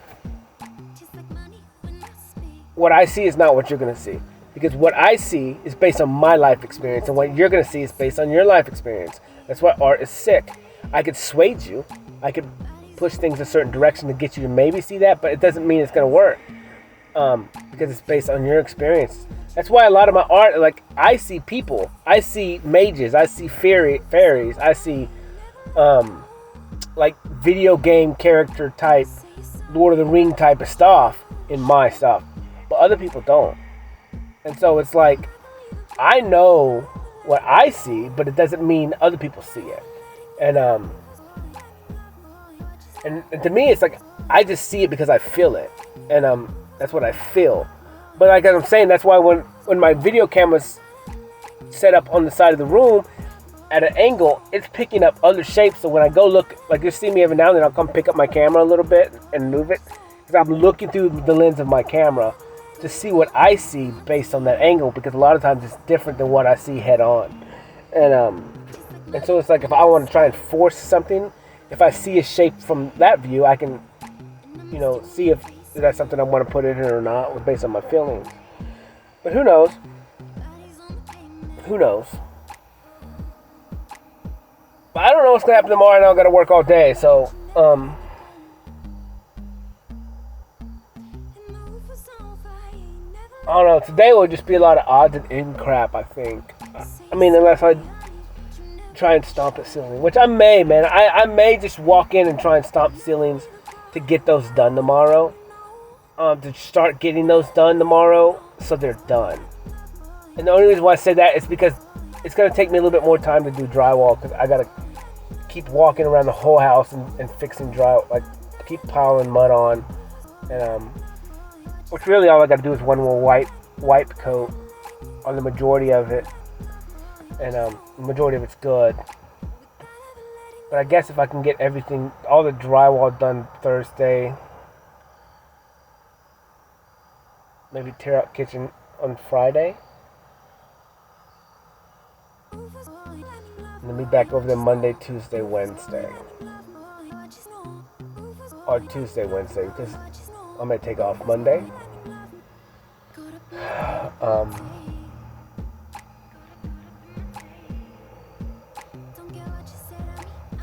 what I see is not what you're going to see. Because what I see is based on my life experience and what you're going to see is based on your life experience. That's why art is sick. I could sway you. I could push things a certain direction to get you to maybe see that, but it doesn't mean it's going to work. Because it's based on your experience. That's why a lot of my art, like, I see people. I see mages. I see fairies. I see, like, video game character type, Lord of the Ring type of stuff in my stuff. But other people don't. And so it's like, I know what I see, but it doesn't mean other people see it. And to me, it's like, I just see it because I feel it. And, that's what I feel. But like I'm saying, that's why when my video camera's set up on the side of the room at an angle, it's picking up other shapes. So when I go look, like you see me every now and then, I'll come pick up my camera a little bit and move it. Because I'm looking through the lens of my camera to see what I see based on that angle. Because a lot of times it's different than what I see head on. And so it's like if I want to try and force something, if I see a shape from that view, I can, you know, see if that's something I want to put in here or not, based on my feelings. But who knows? Who knows? But I don't know what's gonna happen tomorrow. Now I gotta work all day, so I don't know. Today will just be a lot of odds and end crap, I think. I mean, unless I try and stomp at ceiling, which I may, man. I may just walk in and try and stomp ceilings to get those done tomorrow. To start getting those done tomorrow, so they're done. And the only reason why I say that is because it's going to take me a little bit more time to do drywall, because I got to keep walking around the whole house and fixing drywall, like keep piling mud on, and which really all I got to do is one more wipe coat on the majority of it, and the majority of it's good. But I guess if I can get everything, all the drywall done Thursday, maybe tear out kitchen on Friday. And then be back over there Monday, Tuesday, Wednesday. Or Tuesday, Wednesday, because I'm going to take off Monday.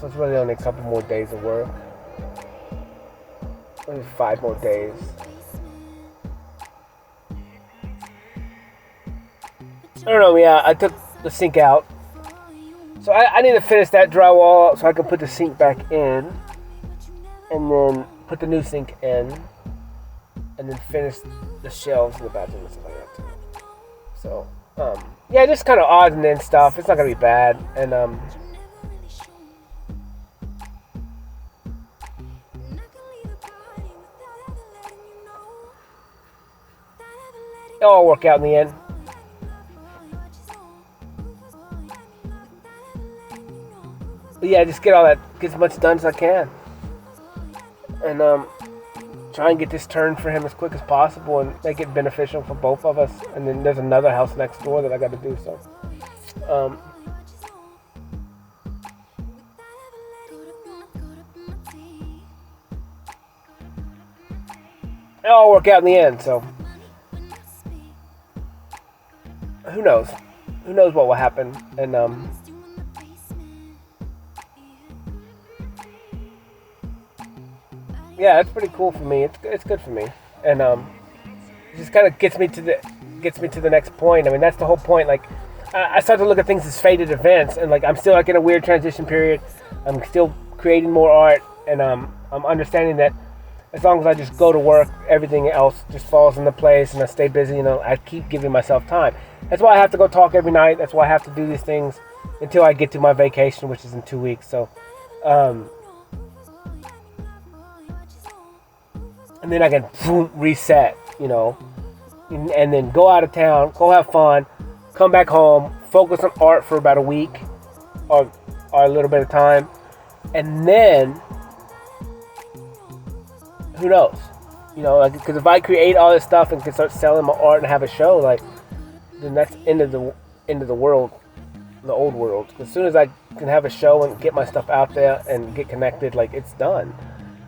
So it's really only a couple more days of work. Maybe 5 more days. I don't know, yeah, I took the sink out. So I need to finish that drywall so I can put the sink back in. And then put the new sink in. And then finish the shelves in the bathroom and stuff like that too. So, yeah, just kind of odds and ends stuff. It's not gonna be bad, and it'll all work out in the end. But yeah, just get as much done as I can, and try and get this turned for him as quick as possible and make it beneficial for both of us. And then there's another house next door that I got to do. So, it'll all work out in the end. So, who knows? Who knows what will happen? And yeah, it's pretty cool for me. It's good for me, and it just kind of gets me to the next point. I mean, that's the whole point. Like, I start to look at things as faded events, and like I'm still like in a weird transition period. I'm still creating more art, and I'm understanding that as long as I just go to work, everything else just falls into place, and I stay busy. You know, I keep giving myself time. That's why I have to go talk every night. That's why I have to do these things until I get to my vacation, which is in 2 weeks. So. And then I can reset, you know, and then go out of town, go have fun, come back home, focus on art for about a week or a little bit of time, and then who knows, you know, like, because if I create all this stuff and can start selling my art and have a show, like, then that's end of the world, the old world. As soon as I can have a show and get my stuff out there and get connected, like, it's done.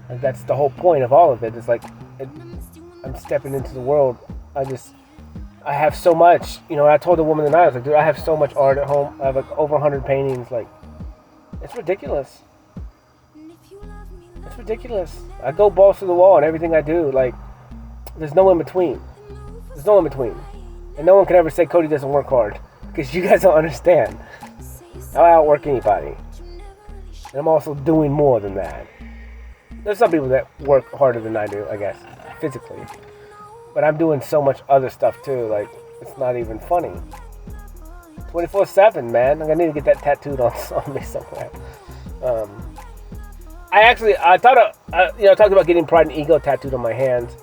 Like, that's the whole point of all of it. It's like I'm stepping into the world. I have so much. You know, I told the woman tonight, I was like, dude, I have so much art at home. I have like over 100 paintings. Like, it's ridiculous. It's ridiculous. I go balls to the wall in everything I do. Like, there's no in between. There's no in between. And no one can ever say Cody doesn't work hard, because you guys don't understand. I outwork anybody. And I'm also doing more than that. There's some people that work harder than I do, I guess, physically. But I'm doing so much other stuff too, like, it's not even funny. 24/7, man. Like, I need to get that tattooed on me somewhere. I talked about getting Pride and Ego tattooed on my hands.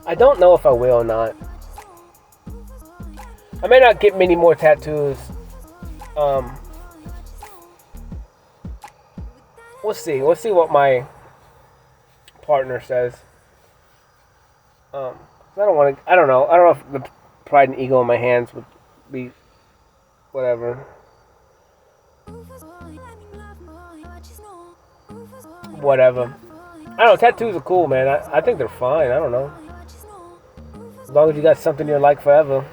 I don't know if I will or not. I may not get many more tattoos. We'll see. We'll see what my partner says. I don't know if the Pride and Ego in my hands would be whatever. Whatever. I don't know, tattoos are cool, man. I think they're fine. I don't know. As long as you got something you like forever.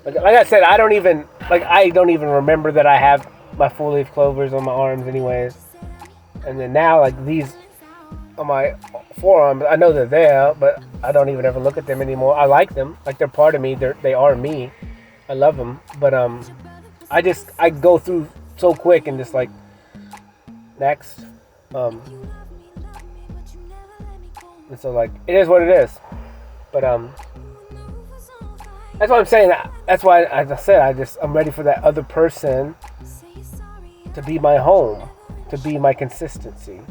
Like I said, I don't even remember that I have my full leaf clovers on my arms anyways. And then now, like, these on my forearms, I know they're there, but I don't even ever look at them anymore. I like them, like, they're part of me. They are me. I love them, but I go through so quick and just like next. And so, like, it is what it is. But that's what I'm saying. That's why, as I said, I'm ready for that other person to be my home, to be my consistency.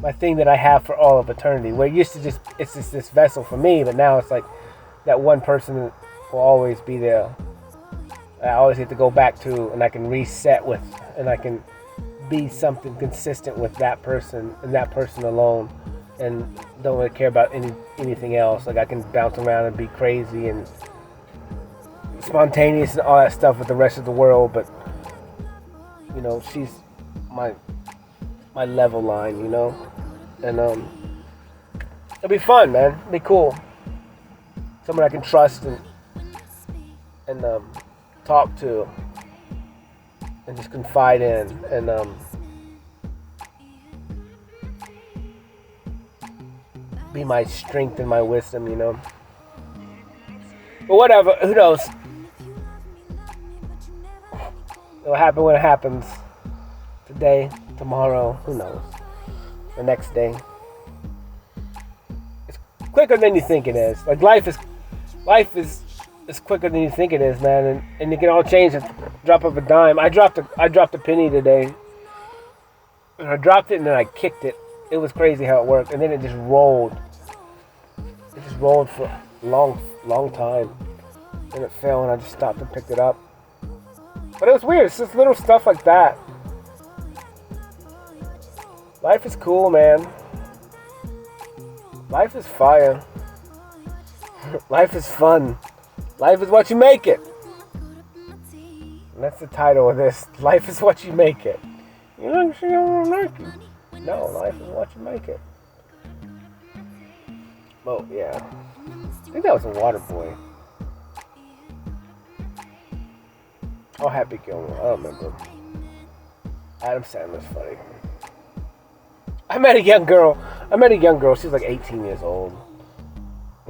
My thing that I have for all of eternity. Where it used to it's just this vessel for me, but now it's like that one person will always be there. I always get to go back to, and I can reset with, and I can be something consistent with that person and that person alone, and don't really care about anything else. Like, I can bounce around and be crazy and spontaneous and all that stuff with the rest of the world, but, you know, she's my level line, you know, and it'll be fun, man. It'll be cool. Someone I can trust and talk to and just confide in, and be my strength and my wisdom, you know. But whatever, who knows? It'll happen when it happens. Today, tomorrow, who knows? The next day. It's quicker than you think it is. Like, life is it's quicker than you think it is, man, and it can all change at the drop of a dime. I dropped a penny today, and I dropped it and then I kicked it. It was crazy how it worked, and then it just rolled. It just rolled for a long time, and it fell, and I just stopped and picked it up. But it was weird. It's just little stuff like that. Life is cool, man. Life is fire. Life is fun. Life is what you make it. And that's the title of this. Life is what you make it. You don't like it. No, life is what you make it. Oh, yeah. I think that was a Water Boy. Oh, Happy Gilmore. I don't remember. Adam Sandler's funny. I met a young girl. She was like 18 years old.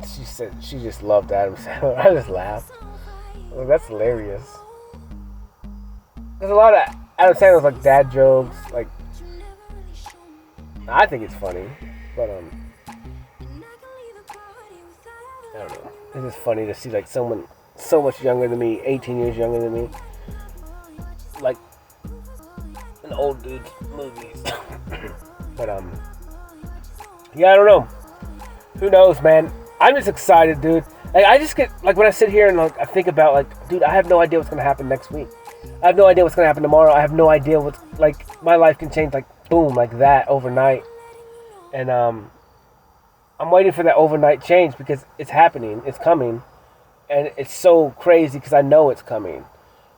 She said she just loved Adam Sandler. I just laughed. Like, that's hilarious. There's a lot of Adam Sandler's like dad jokes. Like, I think it's funny, but I don't know. It's just funny to see like someone so much younger than me, 18 years younger than me, like an old dude's movies. But yeah, I don't know. Who knows, man? I'm just excited, dude. Like, I just get, like, when I sit here and like I think about, like, dude, I have no idea what's gonna happen next week. I have no idea what's gonna happen tomorrow. I have no idea what's, like, my life can change, like, boom, like that overnight. And I'm waiting for that overnight change because it's happening, it's coming, and it's so crazy because I know it's coming,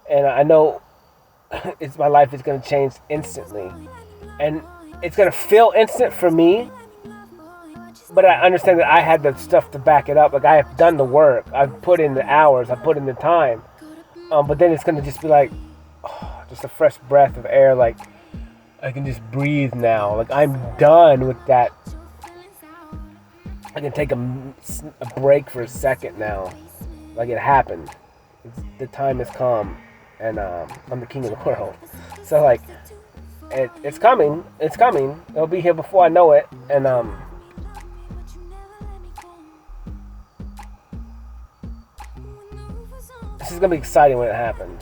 and I know my life is gonna change instantly, and it's gonna feel instant for me. But I understand that I had the stuff to back it up. Like, I have done the work. I've put in the hours. I've put in the time. But then it's going to just be like, just a fresh breath of air. Like, I can just breathe now. Like, I'm done with that. I can take a break for a second now. Like, it happened. The time has come. And I'm the king of the world. So, like, it's coming. It's coming. It'll be here before I know it. And, this is going to be exciting when it happens.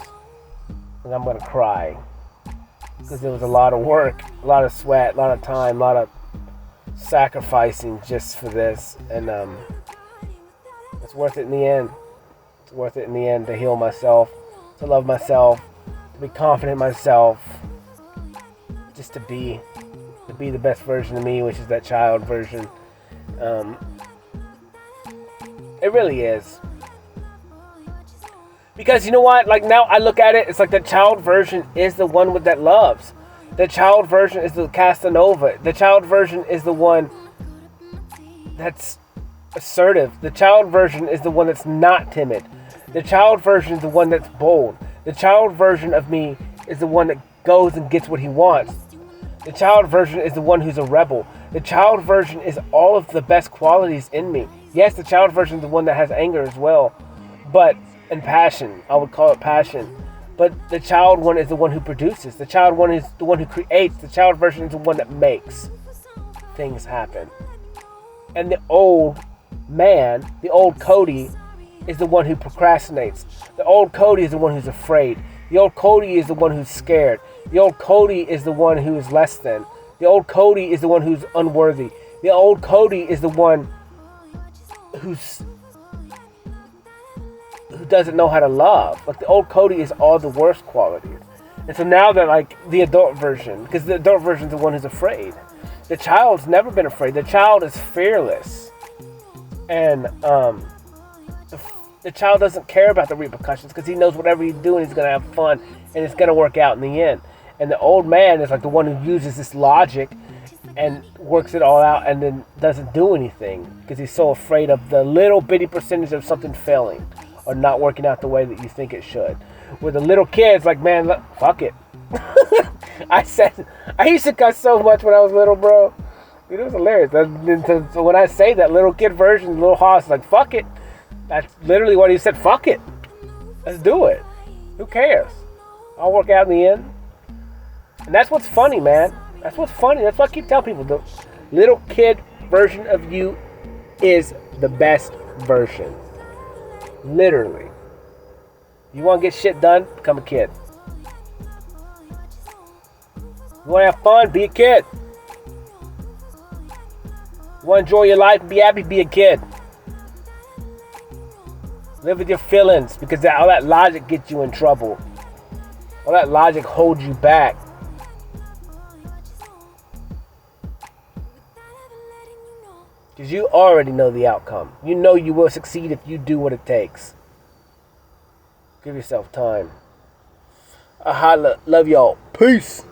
And I'm going to cry. Because there was a lot of work, a lot of sweat, a lot of time, a lot of sacrificing just for this. And it's worth it in the end. It's worth it in the end to heal myself, to love myself, to be confident in myself. Just to be the best version of me, which is that child version. It really is. Because you know what? Like, now I look at it, it's like the child version is the one that loves. The child version is the Casanova. The child version is the one that's assertive. The child version is the one that's not timid. The child version is the one that's bold. The child version of me is the one that goes and gets what he wants. The child version is the one who's a rebel. The child version is all of the best qualities in me. Yes, the child version is the one that has anger as well. And passion. I would call it passion. But the child one is the one who produces. The child one is the one who creates. The child version is the one that makes things happen. And the old man, the old Cody, is the one who procrastinates. The old Cody is the one who's afraid. The old Cody is the one who's scared. The old Cody is the one who is less than. The old Cody is the one who's unworthy. The old Cody is the one who doesn't know how to love. Like, the old Cody is all the worst qualities. And so now that, like, the adult version, because the adult version is the one who's afraid. The child's never been afraid. The child is fearless. And the child doesn't care about the repercussions because he knows whatever he's doing, he's going to have fun and it's going to work out in the end. And the old man is like the one who uses this logic and works it all out and then doesn't do anything because he's so afraid of the little bitty percentage of something failing or not working out the way that you think it should. Where the little kid's like, man, look, fuck it. I used to cuss so much when I was little, bro. Dude, it was hilarious. So when I say that little kid version, little Hoss is like, fuck it. That's literally what he said. Fuck it. Let's do it. Who cares? I'll work out in the end. And that's what's funny, man. That's what's funny. That's what I keep telling people. The little kid version of you is the best version. Literally. You want to get shit done? Become a kid. You want to have fun? Be a kid. You want to enjoy your life? Be happy? Be a kid. Live with your feelings, because all that logic gets you in trouble. All that logic holds you back. Because you already know the outcome. You know you will succeed if you do what it takes. Give yourself time. I holla. Love y'all. Peace.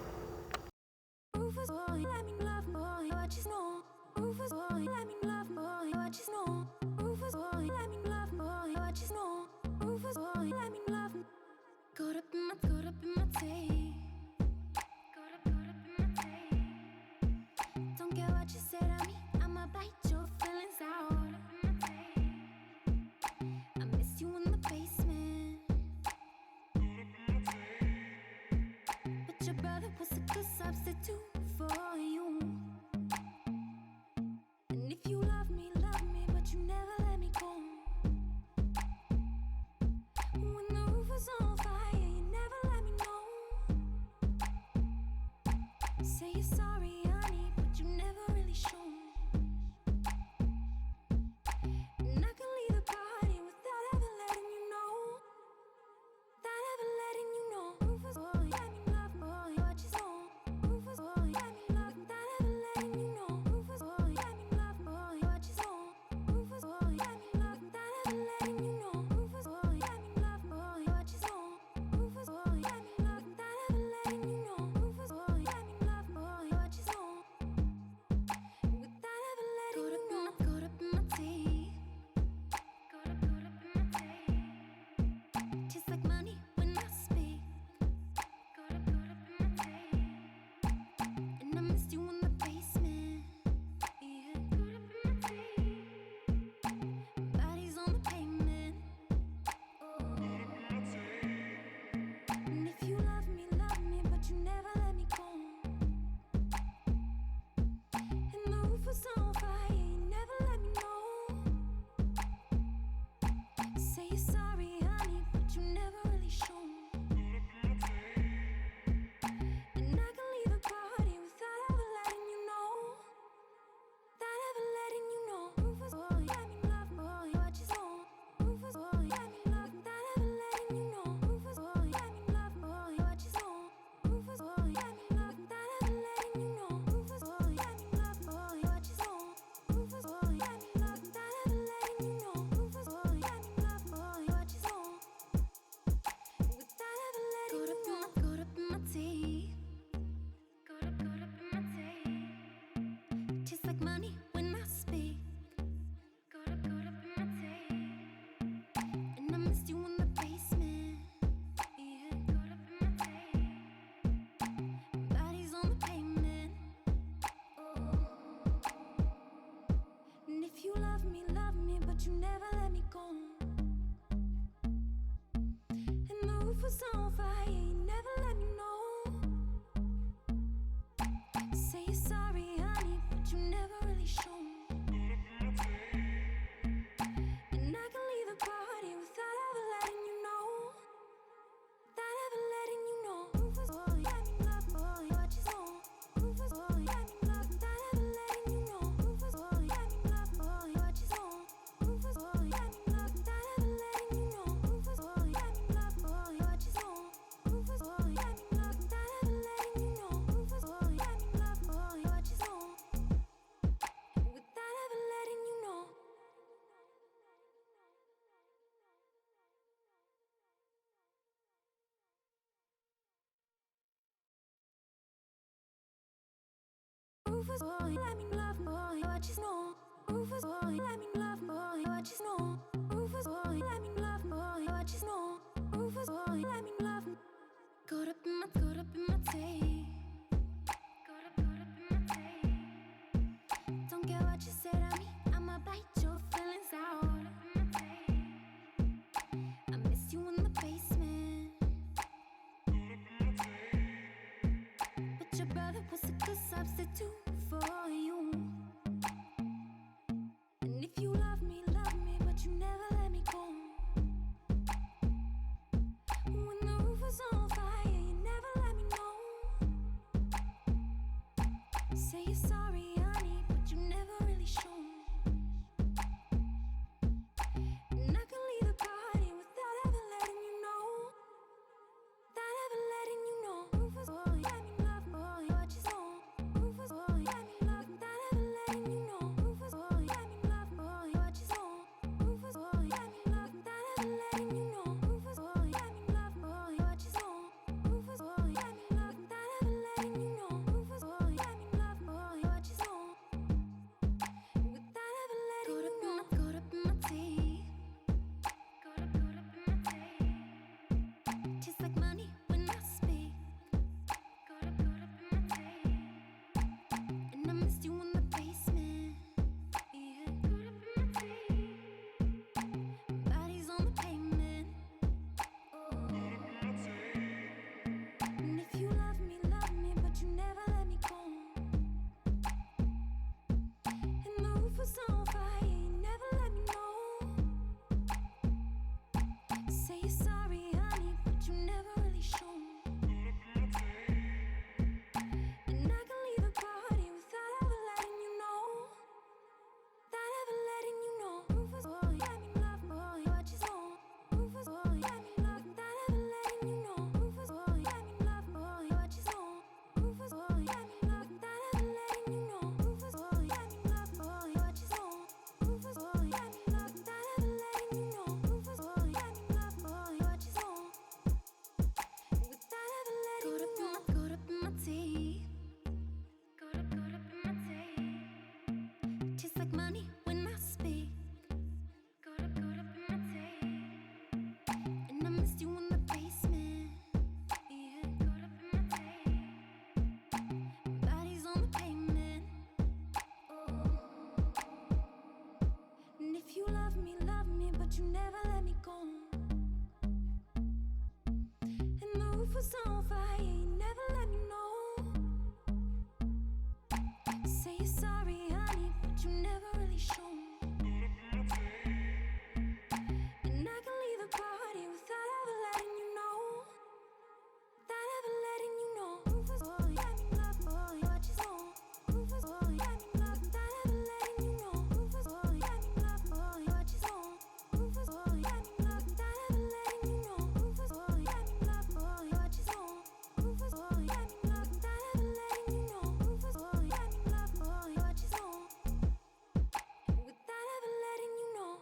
Don't care what you said to me, I'ma bite your feelings out. I miss you in the basement, but your brother was a good substitute for you. And if you love me, but you never let me go. When the roof was on fire, you never let me know. Say you're sorry, honey, but you never really show. And I can leave the party without ever letting you know. Without ever letting you know. Rufus, boy, let me love, boy, what you know. Rufus, boy, let me love, without ever letting you know. Rufus, boy, let me love, boy, what you know. Rufus, boy, let me love, without ever letting you know. Rufus, boy, let me love, boy, what you know. Rufus, boy, let me love, without ever letting you know. Rufus, boy, let me love, boy, what you know. Without ever letting you know. Caught up in my teeth. Caught up in my teeth. Just like money when I speak. Caught up in my teeth. And I missed you in the basement. Yeah. Caught up in my teeth. Bodies on the pavement. Oh. And if you love me, but you never let me go. And the roof was on fire, you never let me know. Say you're sorry, honey, but you never really show. And I can leave the party without ever letting you know. Without ever letting you know. Rufus, boy, let me love, boy, what you know. Rufus, boy, let me love, without ever letting you know. Rufus, boy, let me love, boy, what you know. Rufus, boy, let me love, without ever letting you know. Rufus, boy, let me love, boy, what you know. Rufus, boy, let me love, without ever letting you know. Rufus, boy, let me love, boy, what you know. Without ever letting you know. Caught up in my teeth. Caught up in my teeth. Just like money when I speak. Caught up in my teeth. And I missed you in the basement. Yeah. Caught up in my teeth. Bodies on the pavement. Oh. And if you love me, but you never let me go. And the roof was on fire, you never let me know. Say you're sorry, honey, but you never really show. And I can leave the party without ever letting you know. Without ever letting you know. Rufus, boy, let me love, boy, what you know. Rufus, boy, let me love, without ever letting you know. Rufus, boy, let me love, boy, what you know. Rufus, boy, let me love, without ever letting you know. Rufus, boy, let me love, boy, what you know. Rufus, boy, let me love, without ever letting you know. Rufus, boy, let me love, boy, what you know. Without ever letting you know. Rufus, boy, let me love, boy, what you know. Rufus, boy, let me love, boy, what you know. Rufus, boy, let me love, boy, what you know. Rufus, boy, let me love. Caught up in my tape. Caught up in my tape. Don't care what you said to me, I'ma bite your feelings out. I miss you in the basement. But your brother was a good substitute for you. And if you love me, but you never let me go. like money when I speak. Caught up in my tape. And I missed you in the basement. Yeah, caught up in my tape. Bodies on the pavement. Oh. And if you love me, but you never let me go. And the roof was on fire, you never let me know. Say you're sorry, honey, but you never really show. And I can leave the party without ever letting you know. Without ever letting you know. Rufus, boy, let me love, boy, what you know. Rufus, boy, let me love, without ever letting you know. Rufus, boy, let me love, boy, what you know. Rufus, boy, let me love, without ever letting you know. Rufus, boy, let me love, boy, what you know. Rufus, boy, let me love, without ever letting you know. Rufus, boy, let me love, boy, what you know. Without ever letting you know.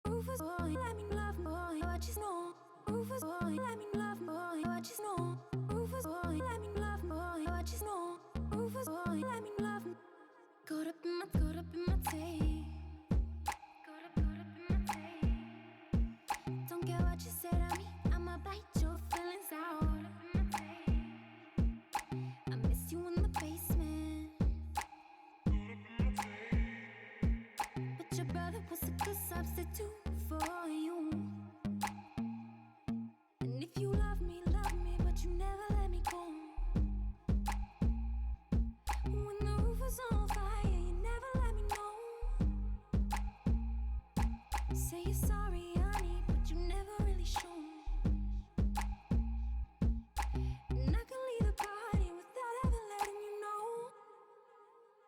Rufus, boy, let me love, boy, what you know. Rufus, boy, let me love, boy, what you know. Rufus, boy, let me love, boy, what you know. Rufus, boy, let me love. Caught up in my tape. Caught up in my tape. Don't care what you say to me, I'ma bite your feelings out. Caught up in my tape. I miss you in the basement. But your brother was a good substitute for you. And if you love me, but you never let me go. When the roof was on fire, you never let me know. Say you're sorry, honey, but you never really show. And I can leave the party without ever letting you know.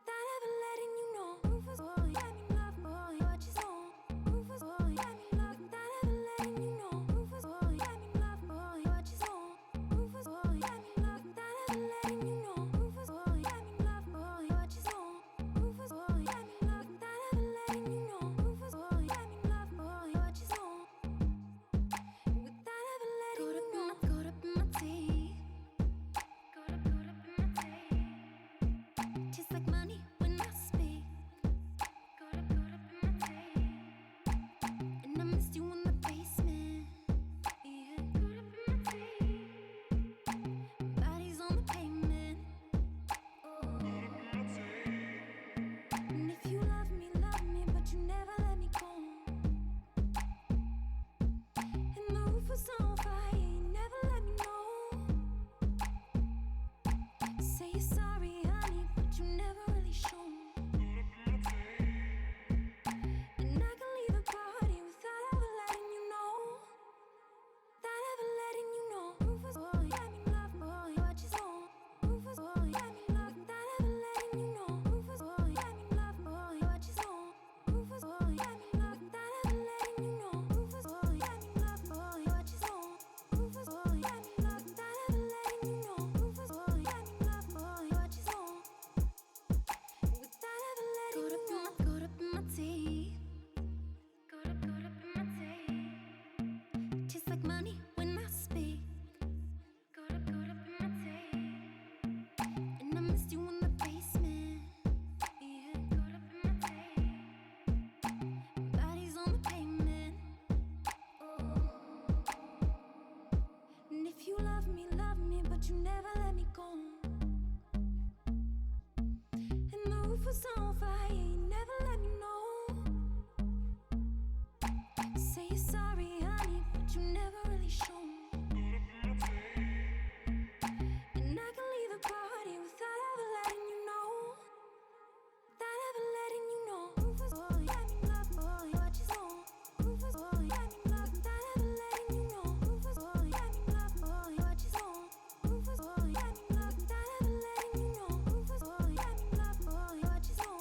Without ever letting you know. Rufus, boy, let me love, boy, what you know. Rufus, boy, let me love, without ever letting you know. Rufus, boy, let me love, boy, what you know. Rufus, boy, let me love, without ever letting you know. Rufus, boy, let me love, boy, what you know. Rufus, boy, let me love, without ever letting you know. Rufus, boy, let me love, boy, what you know. Without ever letting you know. Caught up in my teeth. Caught up in my teeth. Tastes like money when I speak. Caught up in my teeth. And I missed you in the basement. Yeah, caught up in my teeth. Bodies on the pavement. Oh. And if you love me, but you never let me go. And the roof was on fire, you never let me know. Say you're sorry, honey, but you never really show. And I can leave the party without ever letting you know. Without ever letting you know. Rufus, boy, let me love, boy, what you know. Rufus, boy, let me love, without ever letting you know. Rufus, boy, let me love, boy, what you know. Rufus, boy, let me love, without ever letting you know. Rufus, boy, let me love, boy, what you know. Rufus, boy, let me love, without ever letting you know. Rufus, boy, let me love, boy, what you know. Without ever letting you know. Caught up in my teeth. Caught up in my teeth. Tastes like money when I speak. Caught up in my teeth. And I missed you in the basement. Yeah, caught up in my teeth. Bodies on the pavement. Oh. And if you love me, but you never let me go. And the roof was on fire, you never let me know. Say you're sorry, honey, but you never really show. And I can leave the party without ever letting you know. Without ever letting you know. Rufus, boy, let me love, boy, what you know. Rufus, boy, let me love, without ever letting you know. Rufus, boy, let me love, boy, what you know. Rufus, boy, let me love, without ever letting you know. Rufus, boy, let me love, boy, what you know.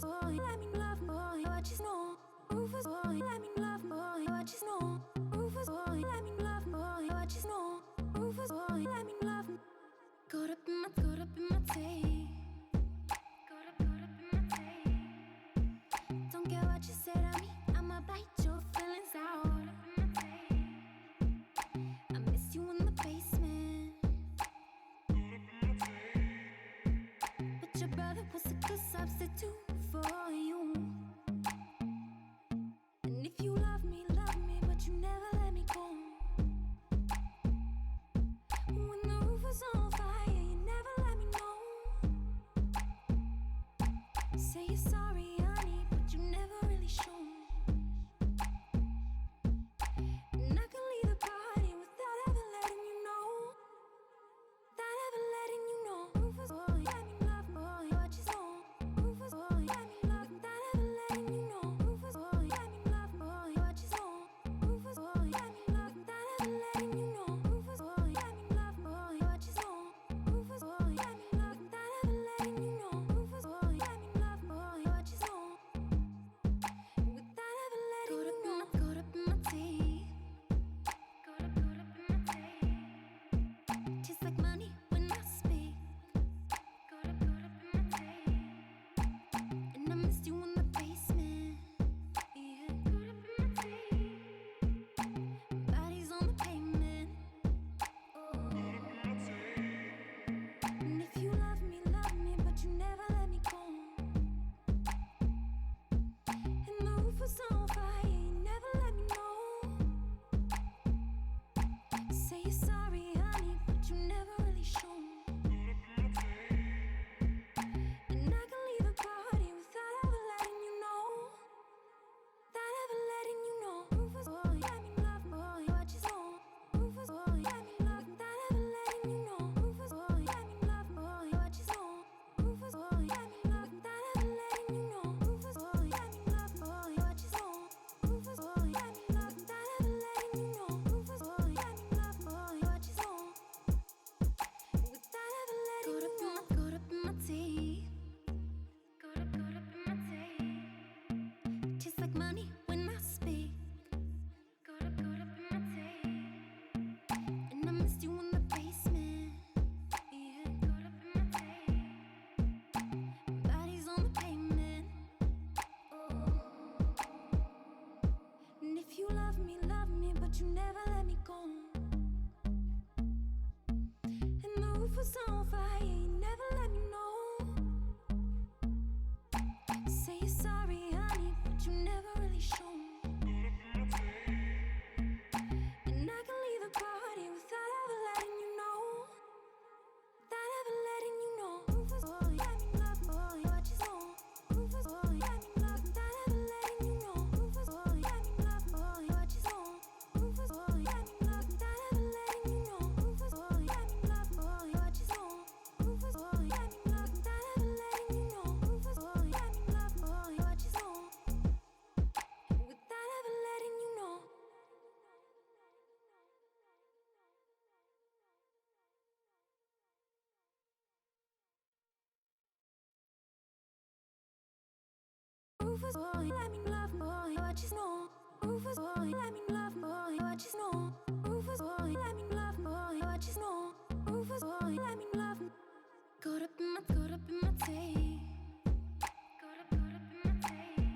Rufus boy, let me love boy, what you know. Rufus boy, let me love boy, what you know. Rufus boy, let me love boy, what you know. Rufus boy, let me love. Caught up in my tape. Caught up in my tape. Don't care what you say to me, I'ma bite your feelings out. I miss you in the basement. But your brother was a good substitute for you. And if you love me, but you never let me go. When the roof was on fire, you never let me know. Say you're sorry, honey, but you never really show. And I can leave the party without ever letting you know. Without ever letting you know. Rufus boy, let me love boy, what you know. Rufus boy, let me love, without ever letting you know. Rufus boy, let me love boy, what you know. Rufus boy, let me love, without ever letting you know. Rufus boy, let me love boy, what you know. Rufus boy, let me love, without ever letting you know. Rufus boy, let me love boy, what you know. Without ever letting you know. Caught up in my teeth. Caught up in my teeth. Tastes like money when I speak. Caught up in my teeth. And I missed you in the basement. Yeah, caught up in my teeth. Bodies on the pavement. Oh. And if you love me, but you never let me go. And the roof was on fire, you never let me know. Say you're sorry, honey, but you never really show. And I can leave the party without ever letting you know. Without ever letting you know. Rufus boy, let me love boy, what you know. Rufus boy, let me love, without ever letting you know. Rufus boy, let me love boy, what you know. Rufus boy, let me love, without ever letting you know. Rufus boy, let me love boy, what you know. Rufus boy, let me love, without ever letting you know. Rufus boy, let me love boy, what you know. Without ever letting you know. Caught up in my teeth. Caught up in my teeth. Tastes like money when I speak. Caught up in my teeth. And I missed you in the basement. Yeah, caught up in my teeth. Bodies on the pavement. Oh. And if you love me, but you never let me go. And the roof was on fire, you never let me know. Say you're sorry, honey, but you never really show. And I can leave the party without ever letting you know. Without ever letting you know. Rufus boy, let me love boy, what you know. Rufus boy, let me love, without ever letting you know. Rufus boy, let me love boy, what you know. Rufus boy, let me love, without ever letting you know. Rufus boy, let me love boy, what you know. Rufus boy, let me love, without ever letting you know. Rufus boy, let me love boy, what you know. Without ever letting you know. Rufus boy, let me love boy, what you know. Rufus boy, let me love boy, what you know. Rufus boy, let me love boy, what you know. Rufus boy, let me love. Caught up in my tape. Caught up in my tape.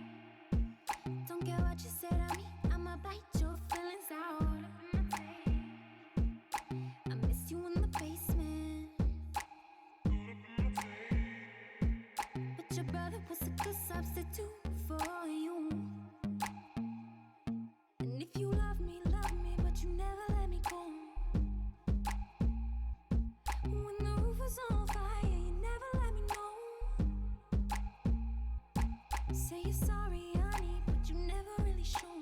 Don't care what you say to me, I'ma bite your feelings out. I miss you in the basement. But your brother was a good substitute for you. And if you love me, but you never let me go. When the roof was on fire, you never let me know. Say you're sorry, honey, but you never really show.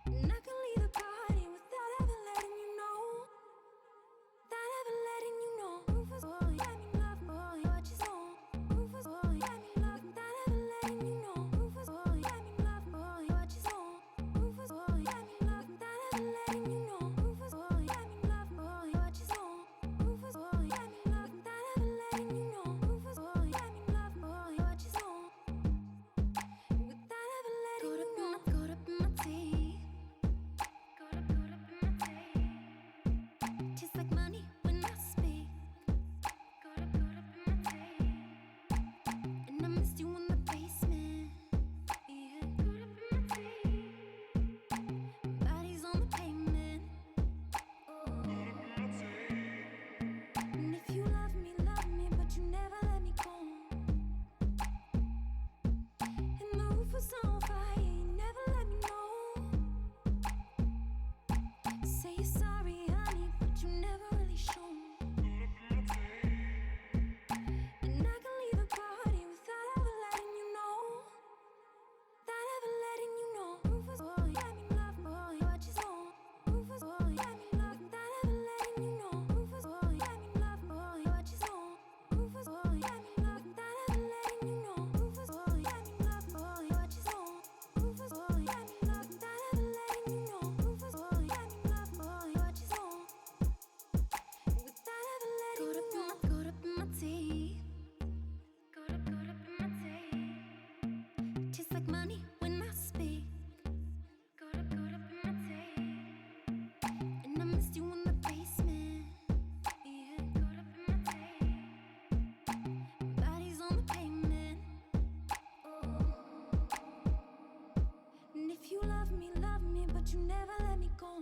And I can leave the party without ever letting you know. Without ever letting you know. Rufus boy, let me love boy, what you know. Rufus boy, money when I speak. Caught up in my tape. And I missed you in the basement. Yeah, caught up in my tape. Bodies on the pavement. Oh. And if you love me, but you never let me go.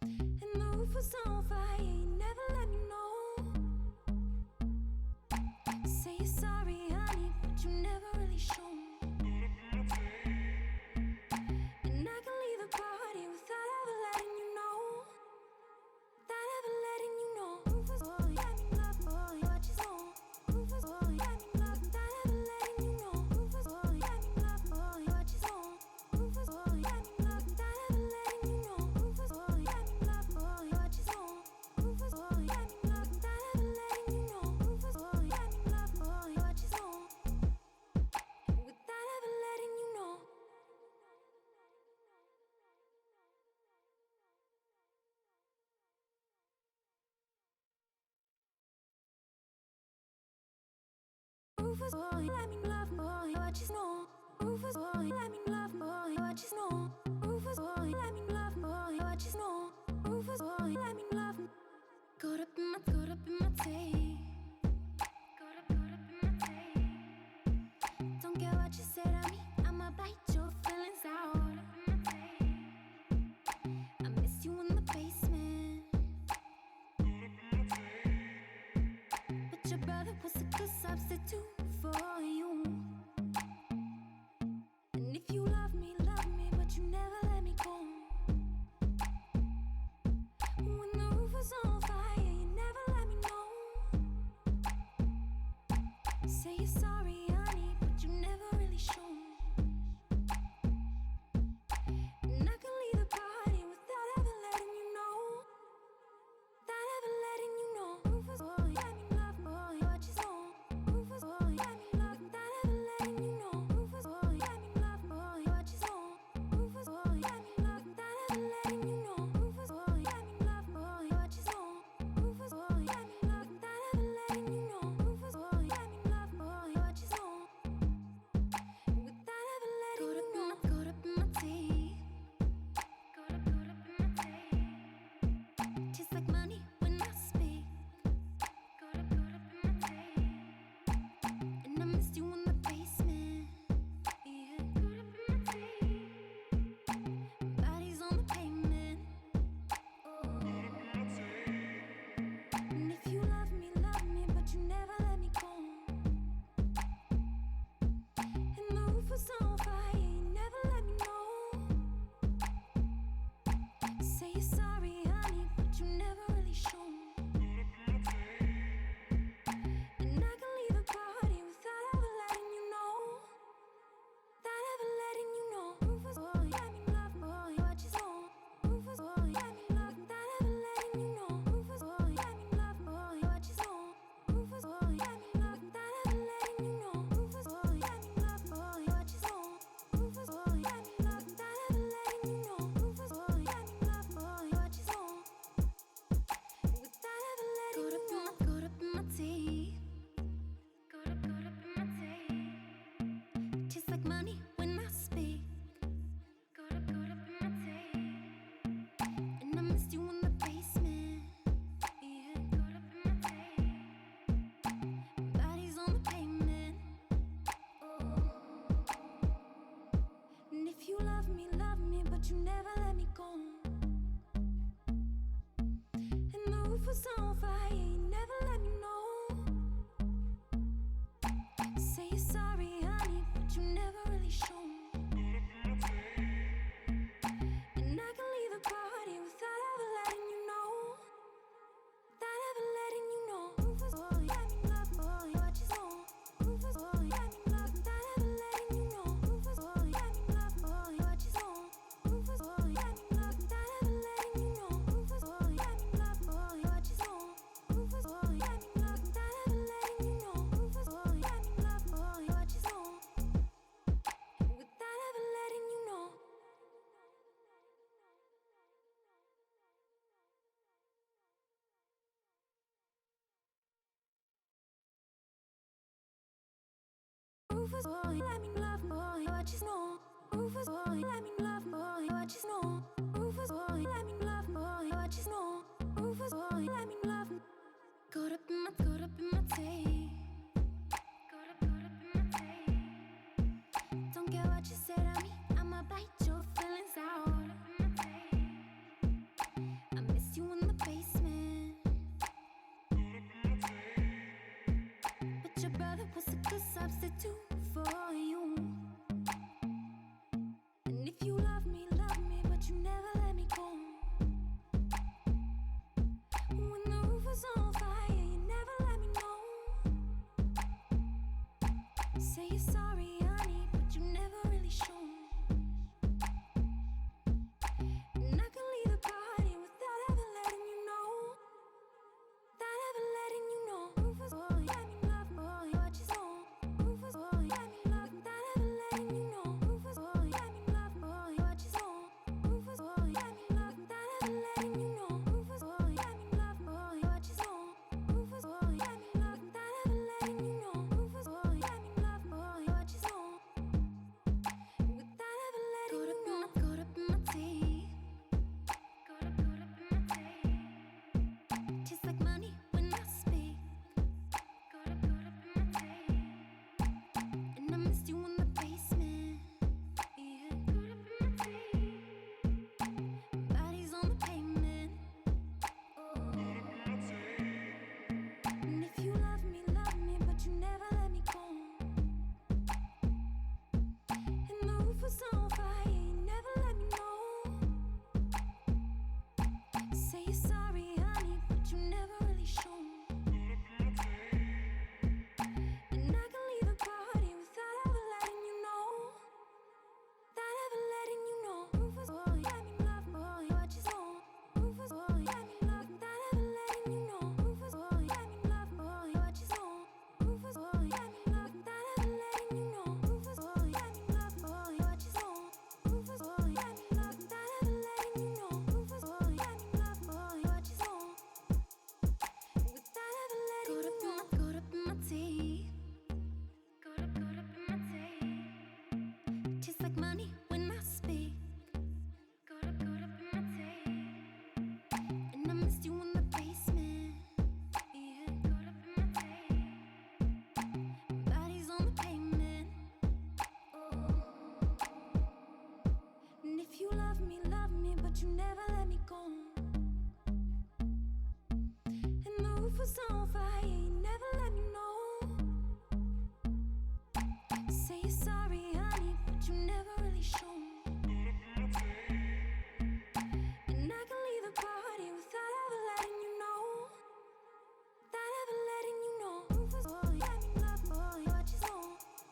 And the roof was on fire, you never let me know. Say you're sorry, honey, but you never really show. And I can leave the party without ever letting you know. Without ever letting you know. Rufus, boy, let me love, boy, what you know. Rufus, boy, let me love, without ever letting you know. Rufus, boy, let me love, boy, what you know. Rufus, boy, let me love, without ever letting you know. Rufus, boy, let me love, boy, what you know. Rufus, boy, let me love, without ever letting you know. Rufus, boy, let me love, boy, what you know. Without ever letting you know. Rufus, boy, let me love, boy, what you know. Rufus, boy, let me love, boy, what you know. Rufus, boy, let me love, boy, what you know. Rufus, boy, let me love. Caught up in my tape. Caught up in my tape. Don't care what you said to me, I'ma bite your feelings out. Caught up in my tape. I miss you in the basement. But your brother was a good substitute for you. And if you love me, but you never let me go. When the roof was on fire, you never let me know. Say you're sorry, honey, but you never really show. And I can leave the party without ever letting you know. Without ever letting you know. Rufus, boy, let me love, boy, what you know. Rufus, boy, let me love, Rufus boy, let me love boy, what you know. Rufus boy, let me love boy, what you know. Rufus boy, let me love boy, what you know. Rufus boy, let me love. Caught up in my tape. Caught up in my tape. Don't care what you say to me, I'ma bite your feelings out. I miss you in the basement. But your brother was a good substitute for you. And if you love me, but you never let me go. When the roof was on fire, you never let me know. Say you're sorry, honey, but you never really show. And I can leave the party without ever letting you know. Without ever letting you know. Rufus boy, let me love boy, what you know. Rufus boy, let me love without ever letting you know. Rufus boy, let me love boy, what you know. Rufus boy, let me love without ever letting you know. Rufus boy, let me love boy, what you know. Rufus boy, let me love without ever letting you know. Rufus boy, let me love boy, what you know. Without ever letting you know. Caught up in my teeth. Caught up in my teeth. Tastes like money when I speak. Caught up in my teeth. And I missed you in the basement. Yeah, caught up in my teeth. Bodies on the pavement. Oh. And if you love me, but you never let me go. And the roof was on fire, you never let me know. Say you're sorry, honey, but you never really show. And I can leave the party without ever letting you know. Without ever letting you know. Rufus boy, let me love boy, what you know. Rufus boy, let me love without ever letting you know. Rufus boy, let me love boy, what you know. Rufus boy, let me love without ever letting you know. Rufus boy, let me love boy, what you know. Rufus boy, let me love without ever letting you know. Rufus boy, let me love boy, what you know. Without ever letting you know. Caught up in my teeth. Caught up in my teeth. Tastes like money when I speak. Caught up in my teeth. And I missed you in the basement. Yeah, caught up in my teeth. Bodies on the pavement. Oh. And if you love me, but you never let me go. And the roof was on fire, you never let me know. Say you're sorry, honey, but you never really show. And I can leave the party without ever letting you know. Without ever letting you know. Rufus boy, let me love boy, what you know.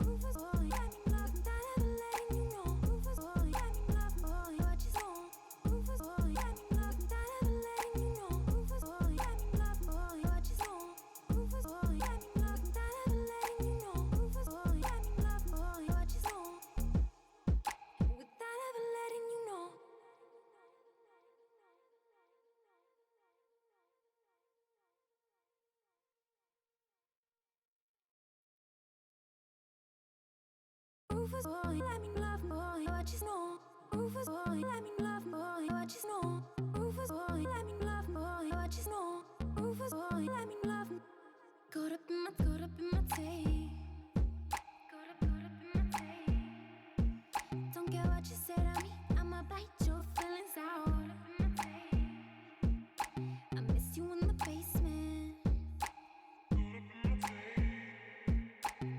Rufus boy, let me love without ever letting you know. Rufus boy, let me love boy, what you know. Rufus boy, let me love without ever letting you know. Rufus boy, let me love boy, what you know. Rufus boy, let me love without ever letting you know. Rufus boy, let me love boy, what you know. Without ever letting you know. Rufus boy, let me love boy, what you know. Rufus boy, let me love boy, what you know. Rufus boy, let me love boy, what you know. Rufus boy, let me love. Caught up in my tape. Caught up in my tape. Don't care what you say to me, I'ma bite your feelings out. I miss you in the basement.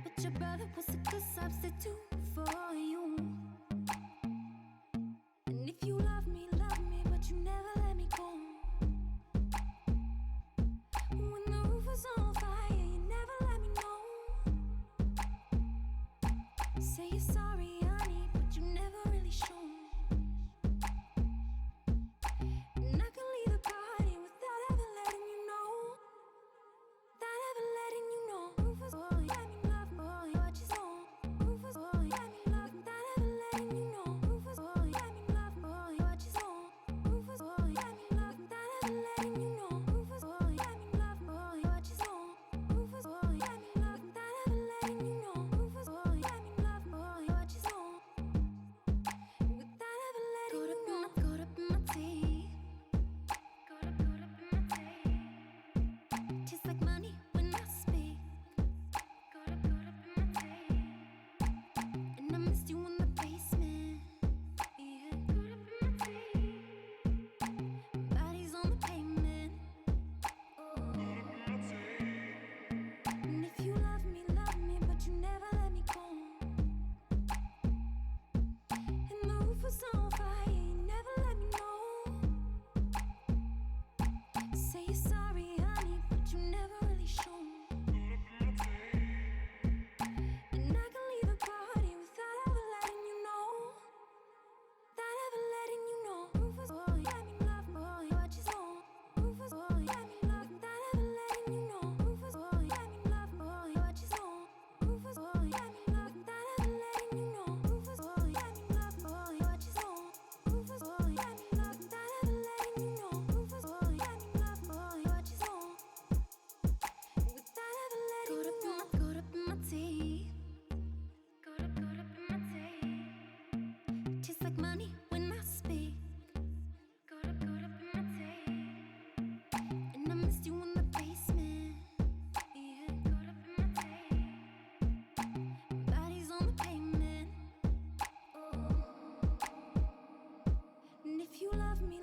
But your brother was a good substitute for you. And if you love me, but you never let me go. When the roof was on fire, you never let me know. Say you're sorry, honey, but you never really show. And I can leave the party without ever letting you know. Without ever letting you know. Rufus boy, let me love boy, what you know. Rufus boy, money when I speak. Caught up in my tape. And I missed you in the basement. Yeah, caught up in my tape. Bodies on the pavement. Oh. And if you love me,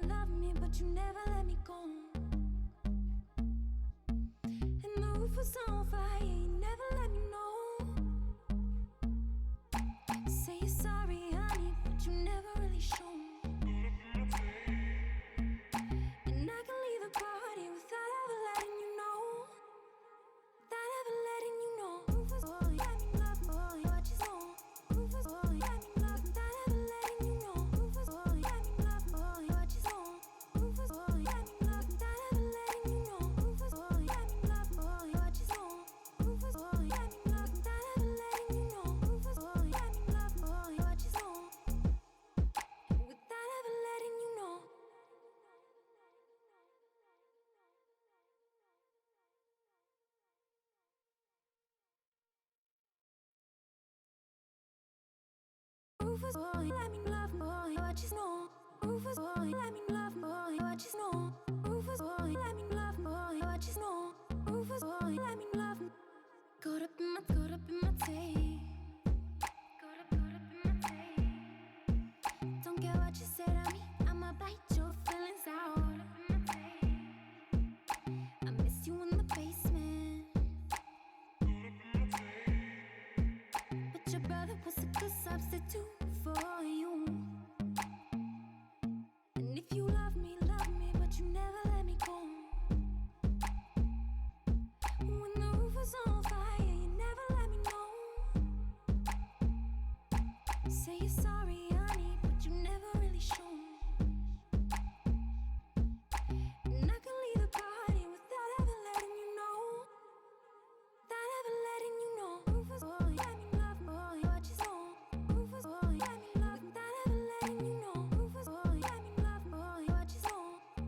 but you never let me go. And the roof was on fire, you never let me know. Say you're sorry, honey, but you never really show. And I can leave the party without ever letting you know. Without ever letting you know. Rufus, boy, let me love, boy, what you know. Rufus, boy, let me love, without ever letting you know. Rufus, boy, let me love, boy, what you know. Rufus, boy, let me love, without ever letting you know. Rufus, boy, let me love, boy, what you know. Rufus, boy, let me love, without ever letting you know. Rufus, boy, let me love, boy, what you know. Without ever letting you know. Rufus, boy, let me love, boy, what you know. Rufus, boy, let me love, boy, what you know. Rufus, boy, let me love, boy, what you know. Rufus, boy, let me love. Caught up in my tape. Caught up in my tape. Don't care what you say to me, I'ma bite your feelings out. Caught up in my tape. I miss you in the basement. But your brother was a good substitute for you. And if you love me, but you never let me go. When the roof was on fire, you never let me know. Say you're sorry, honey, but you never really show. And I can leave the party without ever letting you know. Without ever letting you know. Rufus, boy, let me love, boy, what you know. Rufus, boy, let me love, without ever letting you know. Rufus, boy, let me love, boy, what you know.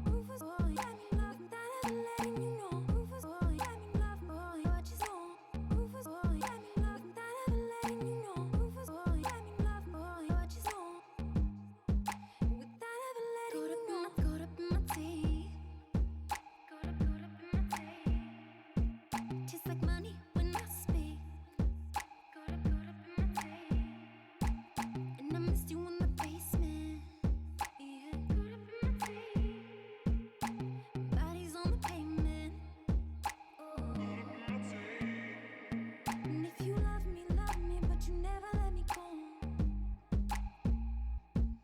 Rufus, boy, let me love, without ever letting you know. Rufus, boy, let me love, boy, what you know. Rufus, boy, let me love, without ever letting you know. Rufus, boy, let me love, boy, what you know. Without ever letting you know. Caught up in my teeth. Caught up in my teeth. Tastes like money when I speak. Caught up in my teeth. And I missed you in the basement. Yeah, caught up in my teeth. Bodies on the pavement. Oh. And if you love me, but you never let me go.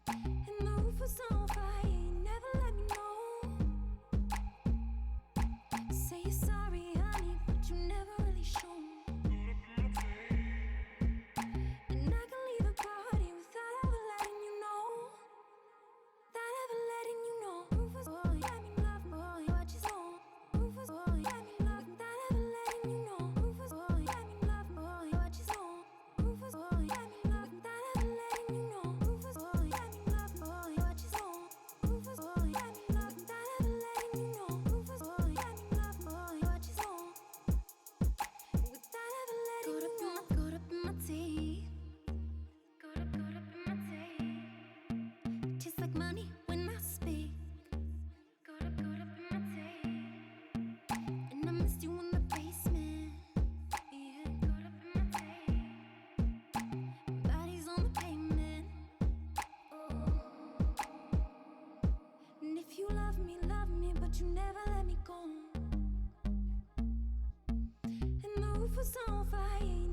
And the roof was on fire, you never let me know. Say you're sorry, honey, but you never really show. And I can leave the party without ever letting you know. Without ever letting you know. Rufus, boy, let me love, boy, what you know. Rufus, boy, let me love, without ever letting you know. Rufus, boy, let me love, boy, what you know. Rufus, boy, let me love, without ever letting you know. Rufus, boy, let me love, boy, what you know. Rufus, boy, let me love, without ever letting you know. Rufus, boy, let me love, boy, what you know. Without ever letting you know. Caught up in my teeth. Caught up in my teeth. Tastes like money when I speak. Caught up in my teeth. And I missed you in the basement. Yeah, caught up in my teeth. Bodies on the pavement. Oh. And if you love me, but you never let me go. And the roof was on fire.